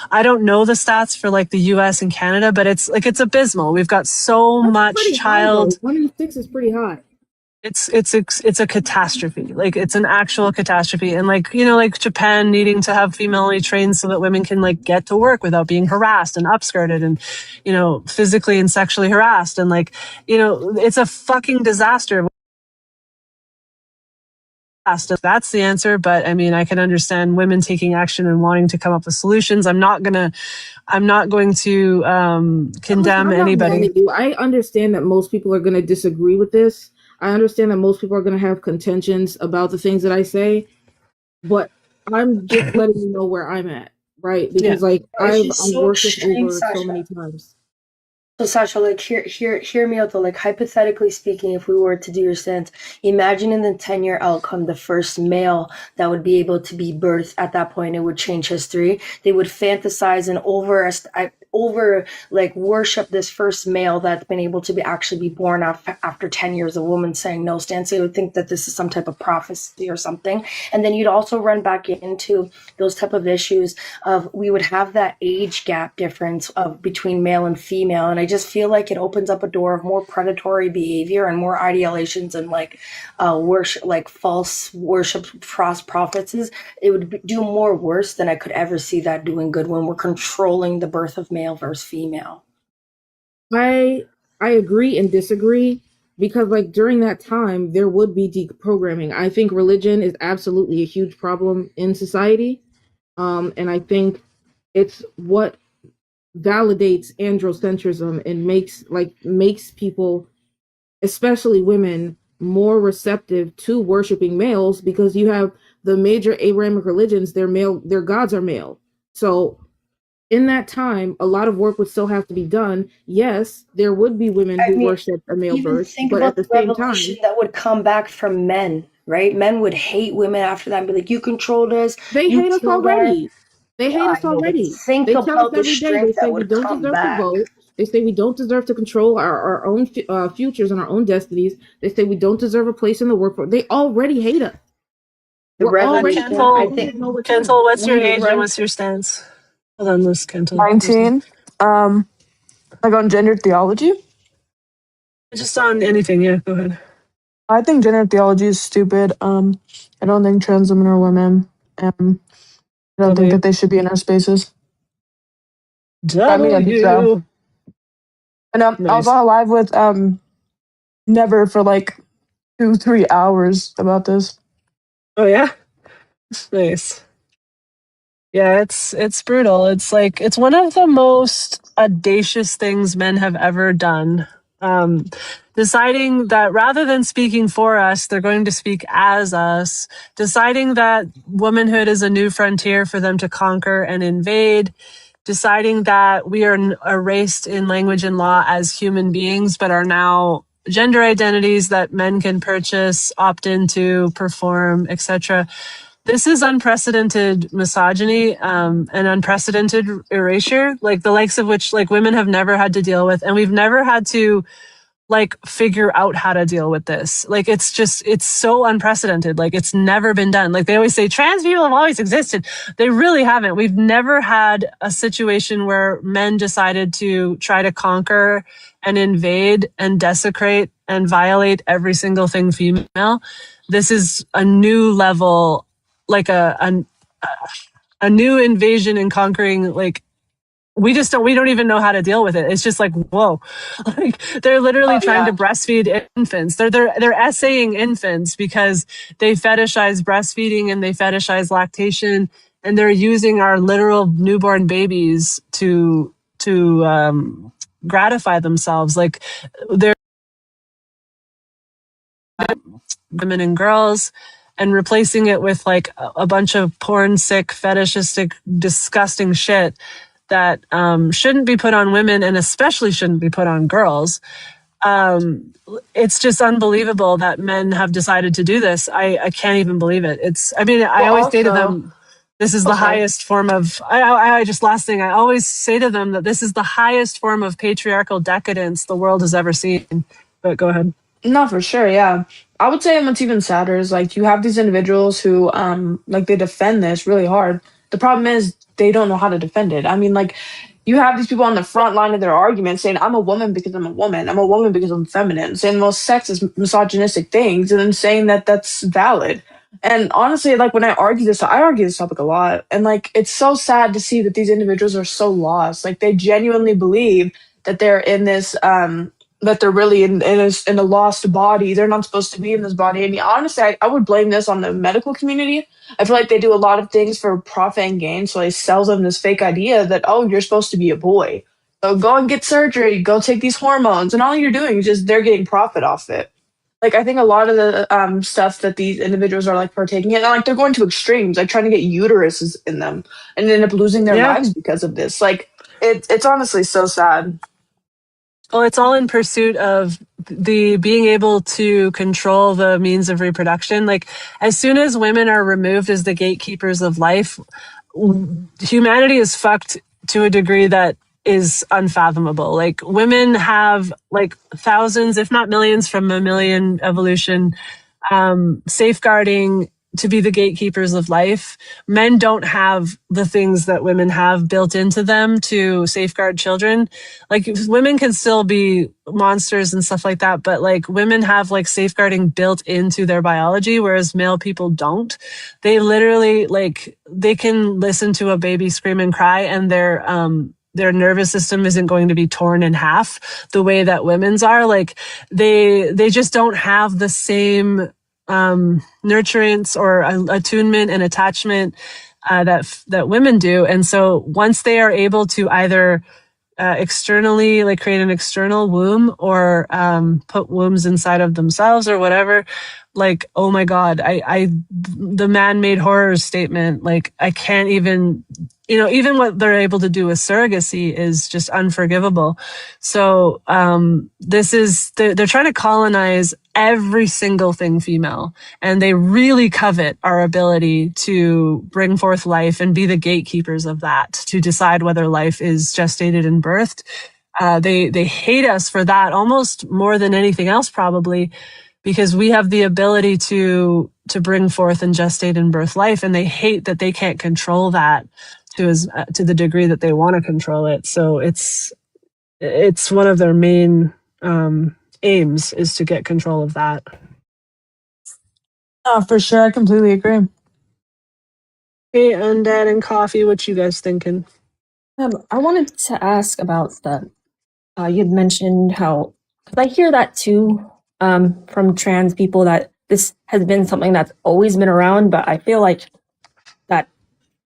S1: I don't know the stats for like the US and Canada, but it's abysmal. We've got so
S2: That's
S1: much
S2: pretty high though.
S1: child
S2: 1 in 6 is pretty high.
S1: it's a catastrophe. Like it's an actual catastrophe. And like, you know, like Japan needing to have female only trains so that women can like get to work without being harassed and upskirted and, you know, physically and sexually harassed. And like, you know, it's a fucking disaster. That's the answer. But I mean, I can understand women taking action and wanting to come up with solutions. I'm not going to
S2: Listen,
S1: condemn
S2: I'm not mad
S1: anybody.
S2: at you. I understand that most people are going to disagree with this. I understand that most people are going to have contentions about the things that I say, but I'm just letting you know where I'm at, right?
S1: Yeah.
S2: Because like
S6: It's
S2: I've
S6: just so
S2: worked this
S6: extreme,
S2: over so
S6: Sasha.
S2: many times.
S6: So Sasha, like hear me out though. Like hypothetically speaking, if we were to do your stance, imagine in the 10-year outcome, the first male that would be able to be birthed at that point, it would change history. They would fantasize and over like worship this first male that's been able to be actually be born after 10 years, a woman saying no stance. They would think that this is some type of prophecy or something. And then you'd also run back into those type of issues of we would have that age gap difference of between male and female. And I just feel like it opens up a door of more predatory behavior and more ideations and like worship, like false worship prophecies. It would do more worse than I could ever see that doing good when we're controlling the birth of male versus female.
S2: I agree and disagree because like during that time there would be deprogramming. I think religion is absolutely a huge problem in society. And I think it's what validates androcentrism and makes people, especially women, more receptive to worshiping males because you have the major Abrahamic religions, their gods are male. So in that time, a lot of work would still have to be done. Yes, there would be women who worship a male
S6: Even
S2: birth,
S6: think
S2: but
S6: about
S2: at the
S6: the
S2: same time,
S6: revolution that would come back from men, right? Men would hate women after that and be like, "You controlled us.
S2: they
S6: You
S2: hate us
S6: killed us."
S2: already. They hate
S6: I
S2: us
S6: know, but
S2: already.
S6: think
S2: They tell us
S6: about the
S2: every day. They
S6: strength
S2: say
S6: that
S2: we
S6: would
S2: don't
S6: come
S2: deserve to
S6: back.
S2: vote. They say we don't deserve to control our own futures and our own destinies. They say we don't deserve a place in the workforce. They already hate us.
S6: The
S2: We're already
S6: revolution, I think.
S1: Kental, what's your age and
S6: Run.
S1: what's your stance? Hold on, Miss Kental.
S7: 19. Like on gender theology.
S1: Just on anything, yeah, go ahead.
S7: I think gender theology is stupid. I don't think trans women are women. I don't think that they should be in our spaces. I mean, I think so. And I was on a live with Never for like 2-3 hours about this.
S1: Oh yeah? Nice. Yeah, it's brutal. It's like it's one of the most audacious things men have ever done. Deciding that rather than speaking for us, they're going to speak as us, deciding that womanhood is a new frontier for them to conquer and invade, deciding that we are erased in language and law as human beings, but are now gender identities that men can purchase, opt into, perform, etc. This is unprecedented misogyny and unprecedented erasure, like the likes of which like women have never had to deal with, and we've never had to like figure out how to deal with this. Like it's so unprecedented. Like it's never been done. Like they always say trans people have always existed. They really haven't. We've never had a situation where men decided to try to conquer and invade and desecrate and violate every single thing female. This is a new level, like a new invasion and conquering, like we don't even know how to deal with it. It's just like, whoa, like they're literally trying to breastfeed infants. They're essaying infants because they fetishize breastfeeding and they fetishize lactation, and they're using our literal newborn babies to gratify themselves. Like they're women and girls, and replacing it with like a bunch of porn sick, fetishistic, disgusting shit that shouldn't be put on women and especially shouldn't be put on girls. It's just unbelievable that men have decided to do this. I can't even believe it. I always say to them, this is the highest form of, last thing, I always say to them that this is the highest form of patriarchal decadence the world has ever seen. But go ahead.
S7: No, for sure, yeah. I would say what's even sadder is like you have these individuals who like they defend this really hard. The problem is they don't know how to defend it. I mean, like you have these people on the front line of their argument saying, I'm a woman because I'm a woman. I'm a woman because I'm feminine, saying the most sexist, misogynistic things, and then saying that that's valid. And honestly, like when I argue this topic a lot. And like it's so sad to see that these individuals are so lost. Like they genuinely believe that they're in this that they're really in a lost body. They're not supposed to be in this body. And honestly, I would blame this on the medical community. I feel like they do a lot of things for profit and gain. So they sell them this fake idea that, oh, you're supposed to be a boy. So go and get surgery, go take these hormones. And all you're doing is just they're getting profit off it. Like, I think a lot of the stuff that these individuals are like partaking in, like they're going to extremes, like trying to get uteruses in them and end up losing their lives because of this. Like, it's honestly so sad.
S1: Well, it's all in pursuit of the being able to control the means of reproduction. Like as soon as women are removed as the gatekeepers of life, humanity is fucked to a degree that is unfathomable. Like women have like thousands, if not millions from mammalian evolution, safeguarding to be the gatekeepers of life. Men don't have the things that women have built into them to safeguard children. Like women can still be monsters and stuff like that, but like women have like safeguarding built into their biology, whereas male people don't. They literally like, they can listen to a baby scream and cry and their nervous system isn't going to be torn in half the way that women's are. Like they just don't have the same nurturance or attunement and attachment that women do. And so once they are able to either externally like create an external womb or put wombs inside of themselves or whatever, like, oh my God, the man-made horrors statement, like I can't even, even what they're able to do with surrogacy is just unforgivable. So they're trying to colonize every single thing female, and they really covet our ability to bring forth life and be the gatekeepers of that, to decide whether life is gestated and birthed. They hate us for that almost more than anything else, probably, because we have the ability to bring forth and gestate and birth life, and they hate that they can't control that to the degree that they want to control it. So it's one of their main aims is to get control of that.
S7: Oh, for sure, I completely agree.
S1: Hey, Undead and Coffee, what you guys thinking?
S8: I wanted to ask about the. You'd mentioned how, because I hear that too. From trans people, that this has been something that's always been around, but I feel like that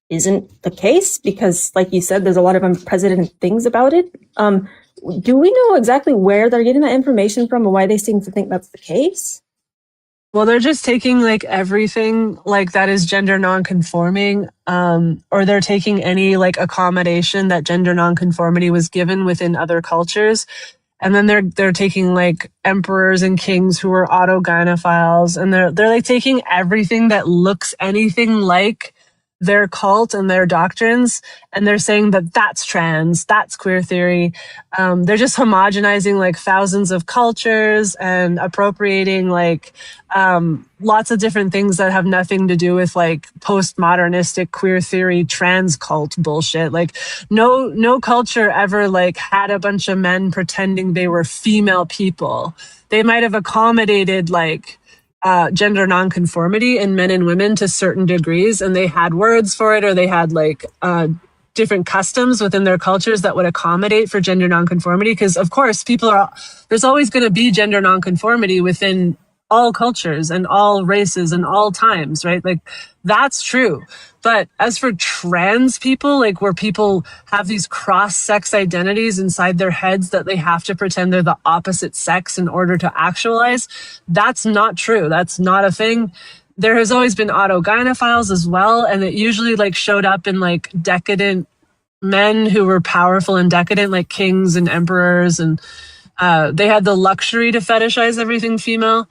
S8: isn't the case because, like you said, there's a lot of unprecedented things about it. Do we know exactly where they're getting that information from and why they seem to think that's the case?
S1: Well, they're just taking like everything like that is gender non-conforming, or they're taking any like accommodation that gender non-conformity was given within other cultures. And then they're taking like emperors and kings who were autogynephiles, and they're like taking everything that looks anything like their cult and their doctrines, and they're saying that that's trans, that's queer theory. They're just homogenizing like thousands of cultures and appropriating like lots of different things that have nothing to do with like postmodernistic queer theory trans cult bullshit. Like no culture ever like had a bunch of men pretending they were female people. They might have accommodated like gender nonconformity in men and women to certain degrees, and they had words for it, or they had like different customs within their cultures that would accommodate for gender nonconformity. Because of course, there's always going to be gender nonconformity within all cultures and all races and all times, right? Like that's true. But as for trans people, like where people have these cross-sex identities inside their heads that they have to pretend they're the opposite sex in order to actualize, that's not true. That's not a thing. There has always been autogynephiles as well, and it usually like showed up in like decadent men who were powerful and decadent, like kings and emperors, and they had the luxury to fetishize everything female.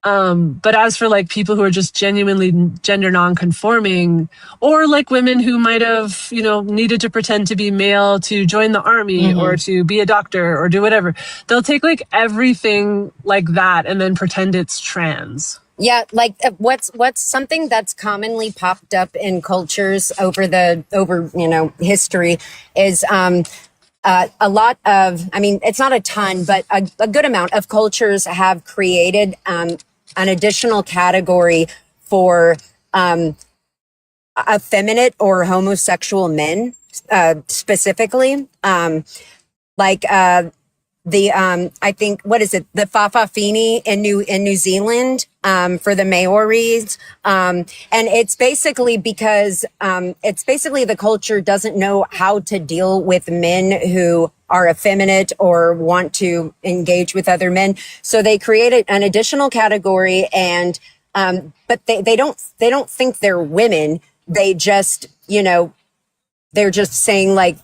S1: But as for like people who are just genuinely gender non-conforming, or like women who might have, needed to pretend to be male to join the army or to be a doctor or do whatever, they'll take like everything like that and then pretend it's trans.
S9: Yeah, like what's something that's commonly popped up in cultures over history is a lot of, I mean, it's not a ton, but a good amount of cultures have created an additional category for effeminate or homosexual men, specifically. I think, what is it? The Fa'afafini in New Zealand, for the Maoris. And it's basically because, the culture doesn't know how to deal with men who are effeminate or want to engage with other men. So they created an additional category and, but they don't think they're women. They just, they're just saying like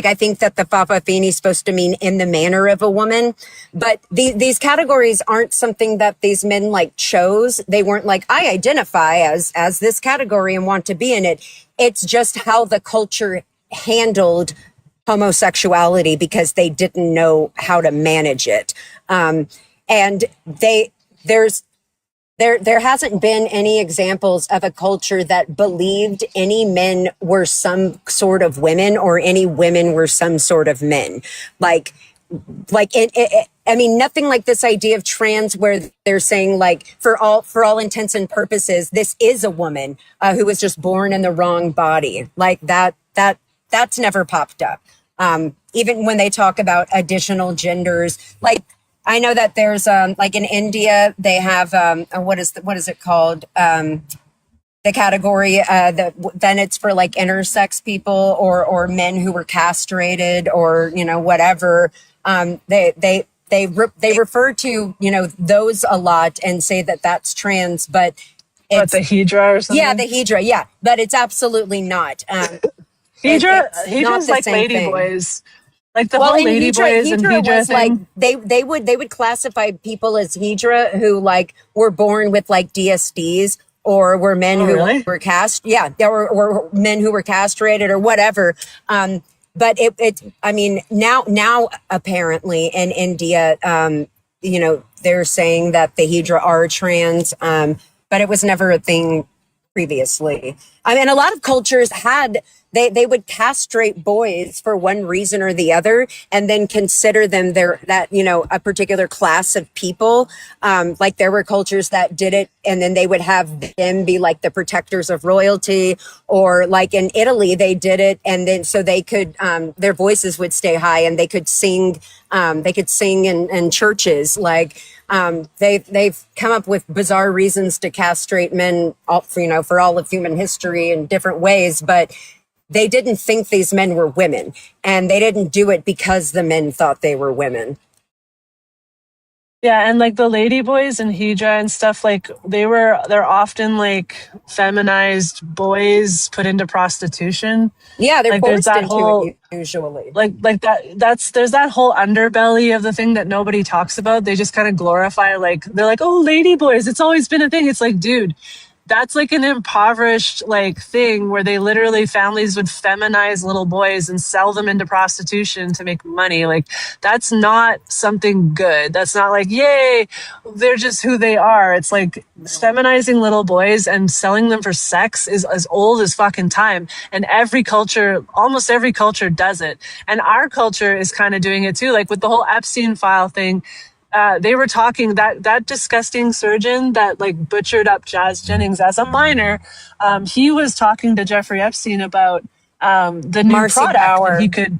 S9: I think that the Fa'afafini is supposed to mean in the manner of a woman, but these categories aren't something that these men like chose. They weren't like, I identify as this category and want to be in it. It's just how the culture handled homosexuality because they didn't know how to manage it. And there hasn't been any examples of a culture that believed any men were some sort of women or any women were some sort of men. I mean, nothing like this idea of trans where they're saying like, for all intents and purposes, this is a woman who was just born in the wrong body. Like that's never popped up. Even when they talk about additional genders, like, I know that there's like in India they have what is it called, the category then it's for like intersex people or men who were castrated or whatever. They refer to those a lot and say that that's trans, but it's
S1: the Hijra or something.
S9: Yeah, the Hijra, yeah, but it's absolutely not.
S1: Hidra's like lady boys. Like the whole lady boys and Hijra thing.
S9: Like they would classify people as Hijra who like were born with like DSDs or were men who were or men who were castrated or whatever. But I mean, now apparently in India, they're saying that the Hijra are trans, but it was never a thing previously. I mean, a lot of cultures they would castrate boys for one reason or the other, and then consider them a particular class of people. Like there were cultures that did it, and then they would have them be like the protectors of royalty, or like in Italy, they did it, and then so they could their voices would stay high, and they could sing. In churches. Like they've come up with bizarre reasons to castrate men, for all of human history in different ways, but they didn't think these men were women, and they didn't do it because the men thought they were women.
S1: Yeah, and like the lady boys and Hijra and stuff, like they're often like feminized boys put into prostitution.
S9: Yeah, they're
S1: like
S9: forced into it usually.
S1: Like there's that whole underbelly of the thing that nobody talks about. They just kind of glorify, like they're like, oh, lady boys, it's always been a thing. It's like, dude, that's like an impoverished like thing where they literally, families would feminize little boys and sell them into prostitution to make money. Like that's not something good. That's not like, yay, they're just who they are. It's like feminizing little boys and selling them for sex is as old as fucking time. And almost every culture does it. And our culture is kind of doing it too. Like with the whole Epstein file thing, they were talking that disgusting surgeon that like butchered up Jazz Jennings as a minor. He was talking to Jeffrey Epstein about the new
S9: Marcy
S1: product that
S9: Bauer.
S1: he could.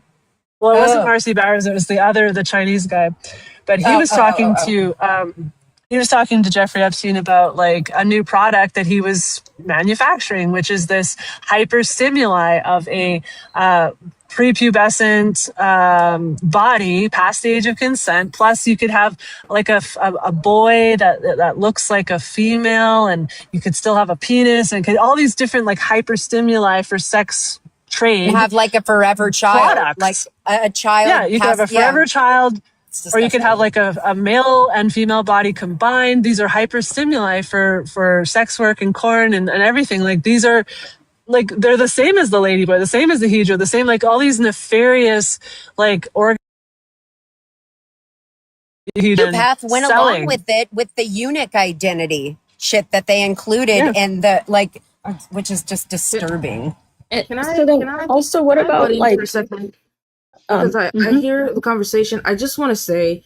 S1: Well, it wasn't
S9: Oh.
S1: Marcy Bowers; it was the Chinese guy. But he was talking to Jeffrey Epstein about like a new product that he was manufacturing, which is this hyperstimuli of a prepubescent body past the age of consent. Plus, you could have like a boy that looks like a female, and you could still have a penis, and all these different like hyperstimuli for sex trade.
S9: You have like a forever child,
S1: products.
S9: like a child.
S1: Yeah, you could have a forever child, or you could have like a male and female body combined. These are hyperstimuli for sex work and corn and everything. Like these are like they're the same as the ladyboy, the same as the hydra, the same like all these nefarious like
S9: Path went along with it with the eunuch identity shit that they included in the like, which is just disturbing.
S2: Can I
S8: also what
S2: can I
S8: about
S2: butt in
S8: like
S2: for a second? Because I hear the conversation. I just want to say,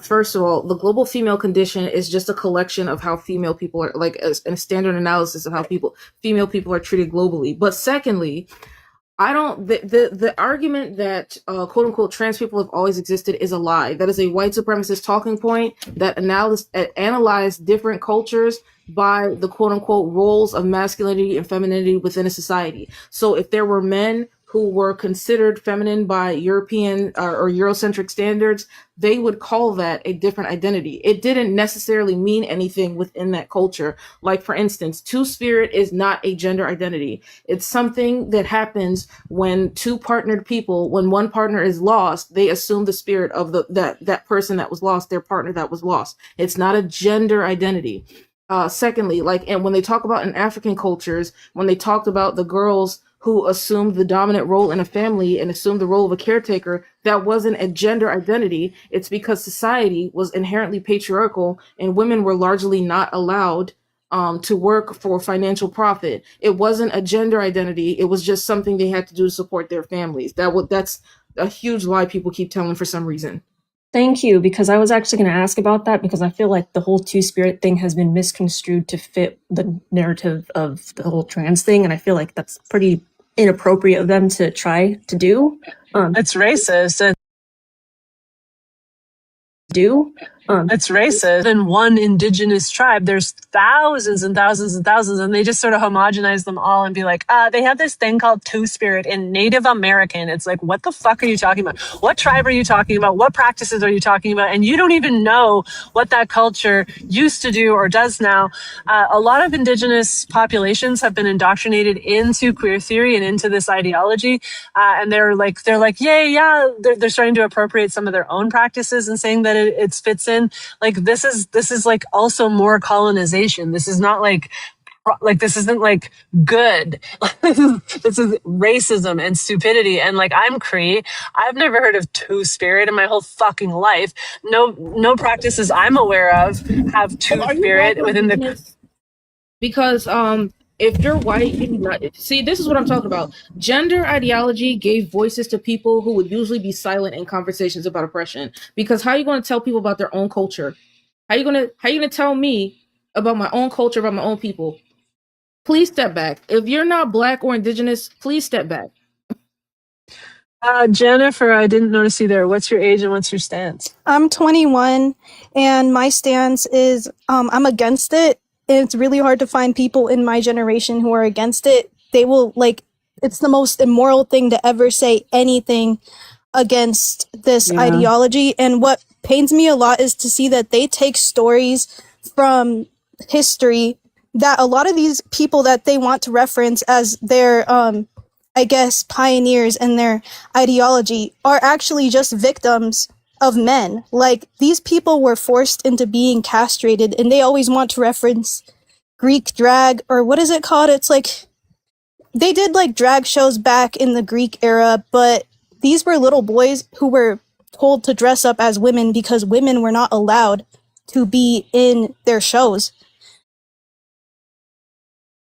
S2: first of all, the global female condition is just a collection of how female people are, like a standard analysis of how female people are treated globally. But secondly, I don't. The argument that quote unquote trans people have always existed is a lie. That is a white supremacist talking point that analyzed different cultures by the quote unquote roles of masculinity and femininity within a society. So if there were men who were considered feminine by European or Eurocentric standards, they would call that a different identity. It didn't necessarily mean anything within that culture. Like, for instance, two-spirit is not a gender identity. It's something that happens when two partnered people, when one partner is lost, they assume the spirit of that person that was lost, their partner that was lost. It's not a gender identity. Secondly, and when they talk about in African cultures, when they talked about the girls who assumed the dominant role in a family and assumed the role of a caretaker, that wasn't a gender identity. It's because society was inherently patriarchal and women were largely not allowed to work for financial profit. It wasn't a gender identity. It was just something they had to do to support their families. That's a huge lie people keep telling for some reason.
S8: Thank you, because I was actually going to ask about that, because I feel like the whole two-spirit thing has been misconstrued to fit the narrative of the whole trans thing, and I feel like that's pretty inappropriate of them to try to do.
S1: It's racist. It's racist. In one indigenous tribe, there's thousands and thousands and thousands, and they just sort of homogenize them all and be like, they have this thing called two-spirit in Native American. It's like, what the fuck are you talking about? What tribe are you talking about? What practices are you talking about? And you don't even know what that culture used to do or does now. A lot of indigenous populations have been indoctrinated into queer theory and into this ideology, and they're like, yeah. They're starting to appropriate some of their own practices and saying that it fits in. Like this is like also more colonization. This is not like this isn't like good. This is racism and stupidity. And like, I'm Cree. I've never heard of two-spirit in my whole fucking life. No practices I'm aware of have two-spirit within the.
S2: Because if you're white, see, this is what I'm talking about. Gender ideology gave voices to people who would usually be silent in conversations about oppression. Because how are you going to tell people about their own culture? How are you going to tell me about my own culture, about my own people? Please step back. If you're not Black or Indigenous, please step back.
S1: Jennifer, I didn't notice you there. What's your age and what's your stance?
S10: I'm 21, and my stance is I'm against it. And it's really hard to find people in my generation who are against it. They will, it's the most immoral thing to ever say anything against this ideology. And what pains me a lot is to see that they take stories from history that a lot of these people that they want to reference as their, pioneers in their ideology are actually just victims of men. Like, these people were forced into being castrated, and they always want to reference Greek drag, or what is it called? It's like they did like drag shows back in the Greek era, but these were little boys who were told to dress up as women because women were not allowed to be in their shows.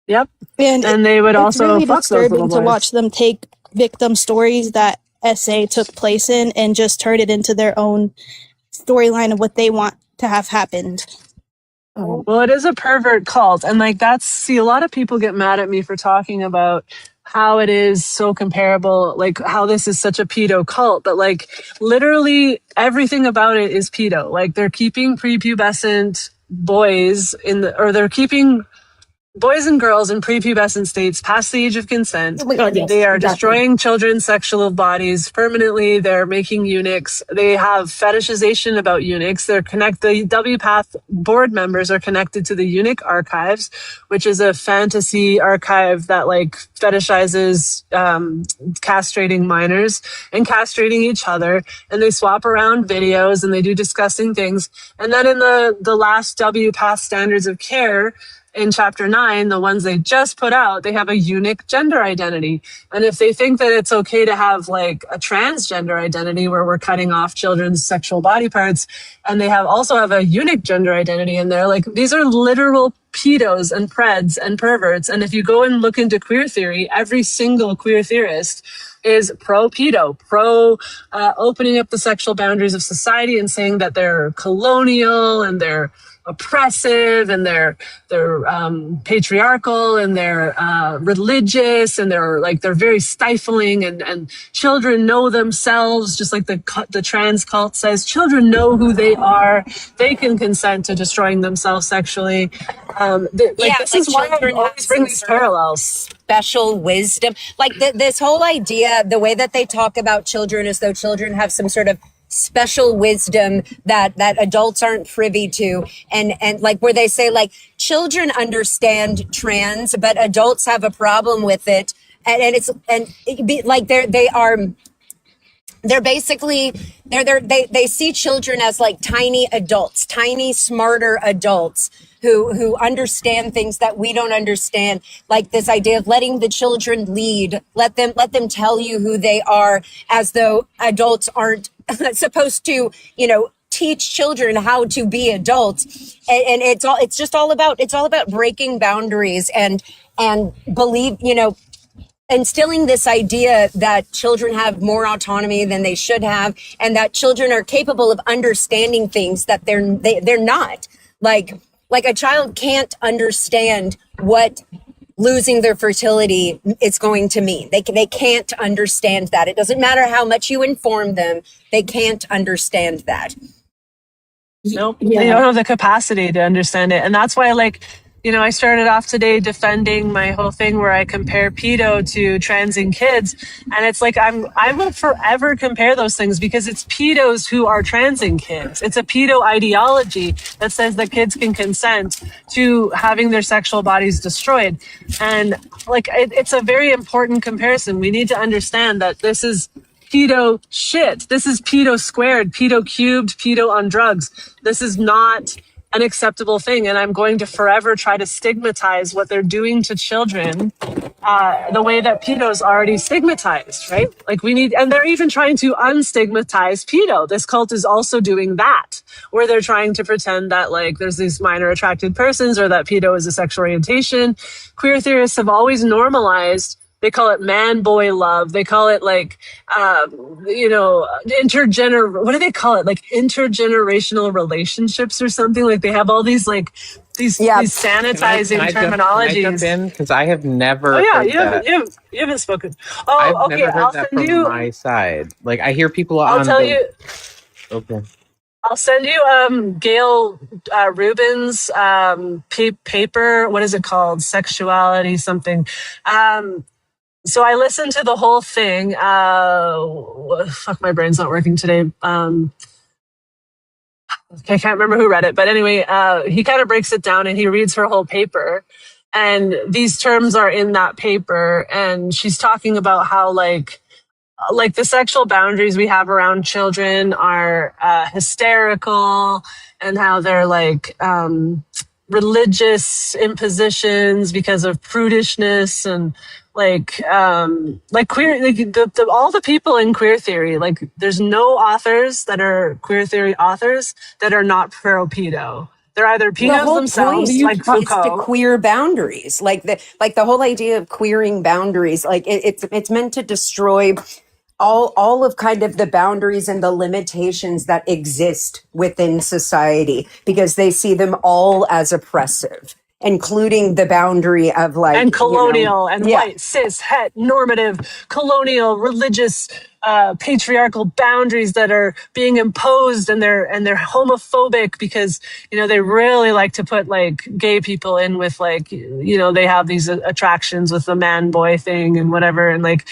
S1: Yep.
S10: And
S1: they would
S10: it's
S1: also
S10: really
S1: fuck those little
S10: disturbing to
S1: boys.
S10: watch them take victim stories that SA took place in and just turn it into their own storyline of what they want to have happened.
S1: Well, it is a pervert cult. And like, a lot of people get mad at me for talking about how it is so comparable, like how this is such a pedo cult, but like literally everything about it is pedo. Like they're keeping prepubescent boys they're keeping boys and girls in prepubescent states past the age of consent.
S8: Oh my God, yes,
S1: They are
S8: exactly.
S1: destroying children's sexual bodies permanently. They're making eunuchs. They have fetishization about eunuchs. The WPATH board members are connected to the Eunuch Archives, which is a fantasy archive that like fetishizes castrating minors and castrating each other. And they swap around videos and they do disgusting things. And then in the last WPATH standards of care, in chapter 9, the ones they just put out, they have a eunuch gender identity. And if they think that it's okay to have like a transgender identity where we're cutting off children's sexual body parts, and they also have a eunuch gender identity in there, like these are literal pedos and preds and perverts. And if you go and look into queer theory, every single queer theorist is pro-pedo, opening up the sexual boundaries of society and saying that they're colonial and they're oppressive and they're patriarchal and they're religious and they're very stifling, and children know themselves, just like the trans cult says. Children know who they are. They can consent to destroying themselves sexually. This is why I always bring these parallels.
S9: Special wisdom, like this whole idea, the way that they talk about children as though children have some sort of special wisdom that adults aren't privy to, and like where they say like children understand trans but adults have a problem with it, they see children as like tiny adults, tiny smarter adults who understand things that we don't understand, like this idea of letting the children lead, let them tell you who they are, as though adults aren't supposed to, teach children how to be adults. And it's all about breaking boundaries and believe, instilling this idea that children have more autonomy than they should have, and that children are capable of understanding things that they're not. Like a child can't understand what losing their fertility is going to mean. They can't understand that. It doesn't matter how much you inform them. They can't understand that.
S1: Nope. Yeah. They don't have the capacity to understand it. And that's why, I started off today defending my whole thing where I compare pedo to transing kids. And it's like, I will forever compare those things because it's pedos who are transing kids. It's a pedo ideology that says that kids can consent to having their sexual bodies destroyed. And it's a very important comparison. We need to understand that this is pedo shit. This is pedo squared, pedo cubed, pedo on drugs. This is not an acceptable thing, and I'm going to forever try to stigmatize what they're doing to children the way that pedo's already stigmatized, right? And they're even trying to unstigmatize pedo. This cult is also doing that, where they're trying to pretend that there's these minor attracted persons or that pedo is a sexual orientation. Queer theorists have always normalized. They call it man-boy love. They call it what do they call it? Intergenerational relationships or something. Like they have all these these sanitizing terminologies.
S4: Can I jump in? Because I have never.
S1: Oh yeah,
S4: heard
S1: you haven't spoken. Oh,
S4: I've
S1: okay.
S4: never heard
S1: I'll
S4: that
S1: send
S4: from
S1: you.
S4: my side. I hear people
S1: I'll
S4: on.
S1: tell you.
S4: Okay.
S1: I'll send you Gail Rubin's paper. What is it called? Sexuality something. So I listened to the whole thing. Fuck, my brain's not working today. I can't remember who read it, but anyway, he kind of breaks it down and he reads her whole paper. And these terms are in that paper. And she's talking about how the sexual boundaries we have around children are hysterical, and how they're religious impositions because of prudishness and queer, all the people in queer theory, there's no authors that are queer theory authors that are not pro-pedo. They're either pedos themselves, like Foucault.
S9: To queer boundaries, the whole idea of queering boundaries, it's meant to destroy all of kind of the boundaries and the limitations that exist within society, because they see them all as oppressive. including the boundary of like
S1: and colonial and
S9: yeah.
S1: white, cis, het, normative, colonial, religious, patriarchal boundaries that are being imposed, and they're homophobic because, you know, they really like to put like gay people in with like, you know, they have these attractions with the man boy thing and whatever, and like.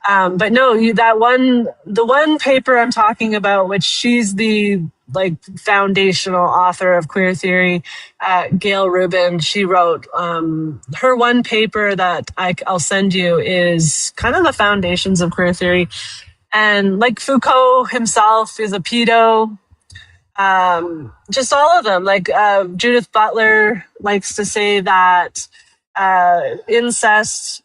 S1: But no, the one paper I'm talking about, which she's the like foundational author of queer theory, Gail Rubin, she wrote, her one paper that I'll send you is kind of the foundations of queer theory. And like Foucault himself is a pedo. Just all of them, like Judith Butler likes to say that incest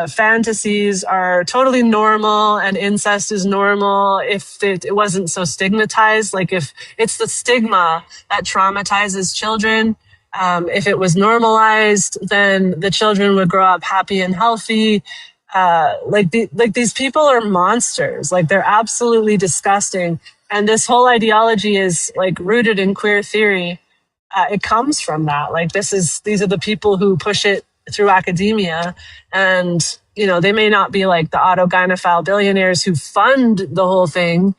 S1: fantasies are totally normal, and incest is normal if it wasn't so stigmatized. Like if it's the stigma that traumatizes children, if it was normalized, then the children would grow up happy and healthy. Like these people are monsters. Like they're absolutely disgusting. And this whole ideology is like rooted in queer theory. It comes from that. Like these are the people who push it through academia, and you know, they may not be like the autogynephile billionaires who fund the whole thing,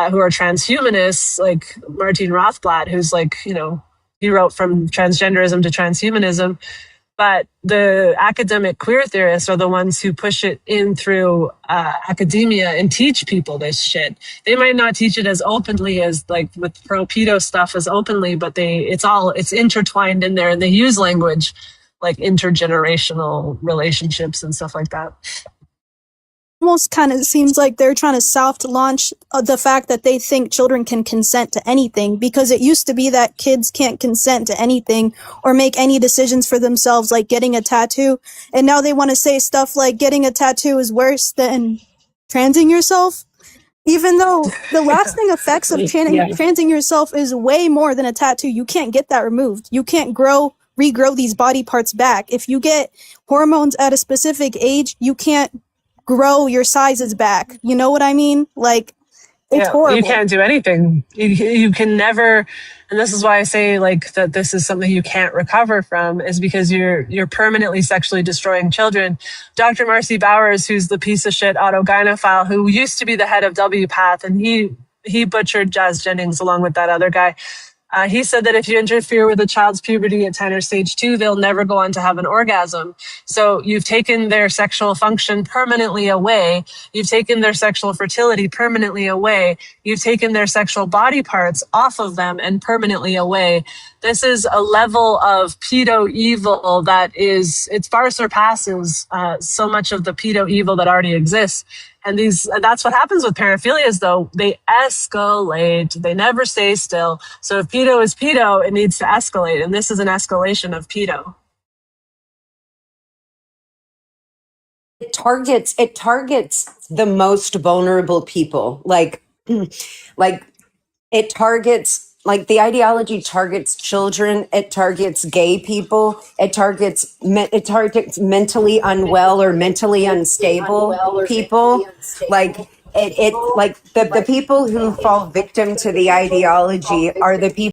S1: who are transhumanists like Martin Rothblatt, who's like, you know, he wrote From Transgenderism to Transhumanism. But the academic queer theorists are the ones who push it in through academia and teach people this shit. They might not teach it as openly as like with pro-pedo stuff as openly, but it's intertwined in there, and they use language like intergenerational relationships and stuff like that.
S10: Almost kind of seems like they're trying to soft launch the fact that they think children can consent to anything, because it used to be that kids can't consent to anything or make any decisions for themselves, like getting a tattoo. And now they want to say stuff like getting a tattoo is worse than transing yourself. Even though the lasting effects of transing yourself is way more than a tattoo. You can't get that removed. You can't regrow these body parts back. If you get hormones at a specific age, you can't grow your sizes back. You know what I mean? Like, it's horrible.
S1: You can't do anything. You can never, and this is why I say like that this is something you can't recover from, is because you're permanently sexually destroying children. Dr. Marcy Bowers, who's the piece of shit autogynephile who used to be the head of WPATH, and he butchered Jazz Jennings along with that other guy. He said that if you interfere with a child's puberty at 10 or stage 2, they'll never go on to have an orgasm. So you've taken their sexual function permanently away. You've taken their sexual fertility permanently away. You've taken their sexual body parts off of them and permanently away. This is a level of pedo evil that it far surpasses so much of the pedo evil that already exists. And that's what happens with paraphilias, though. They escalate. They never stay still. So if pedo is pedo, it needs to escalate. And this is an escalation of pedo.
S9: It targets the most vulnerable people. Like it targets, like the ideology targets children, it targets gay people, it targets mentally unwell or mentally unstable people. Like it like the people who fall victim to the ideology are the people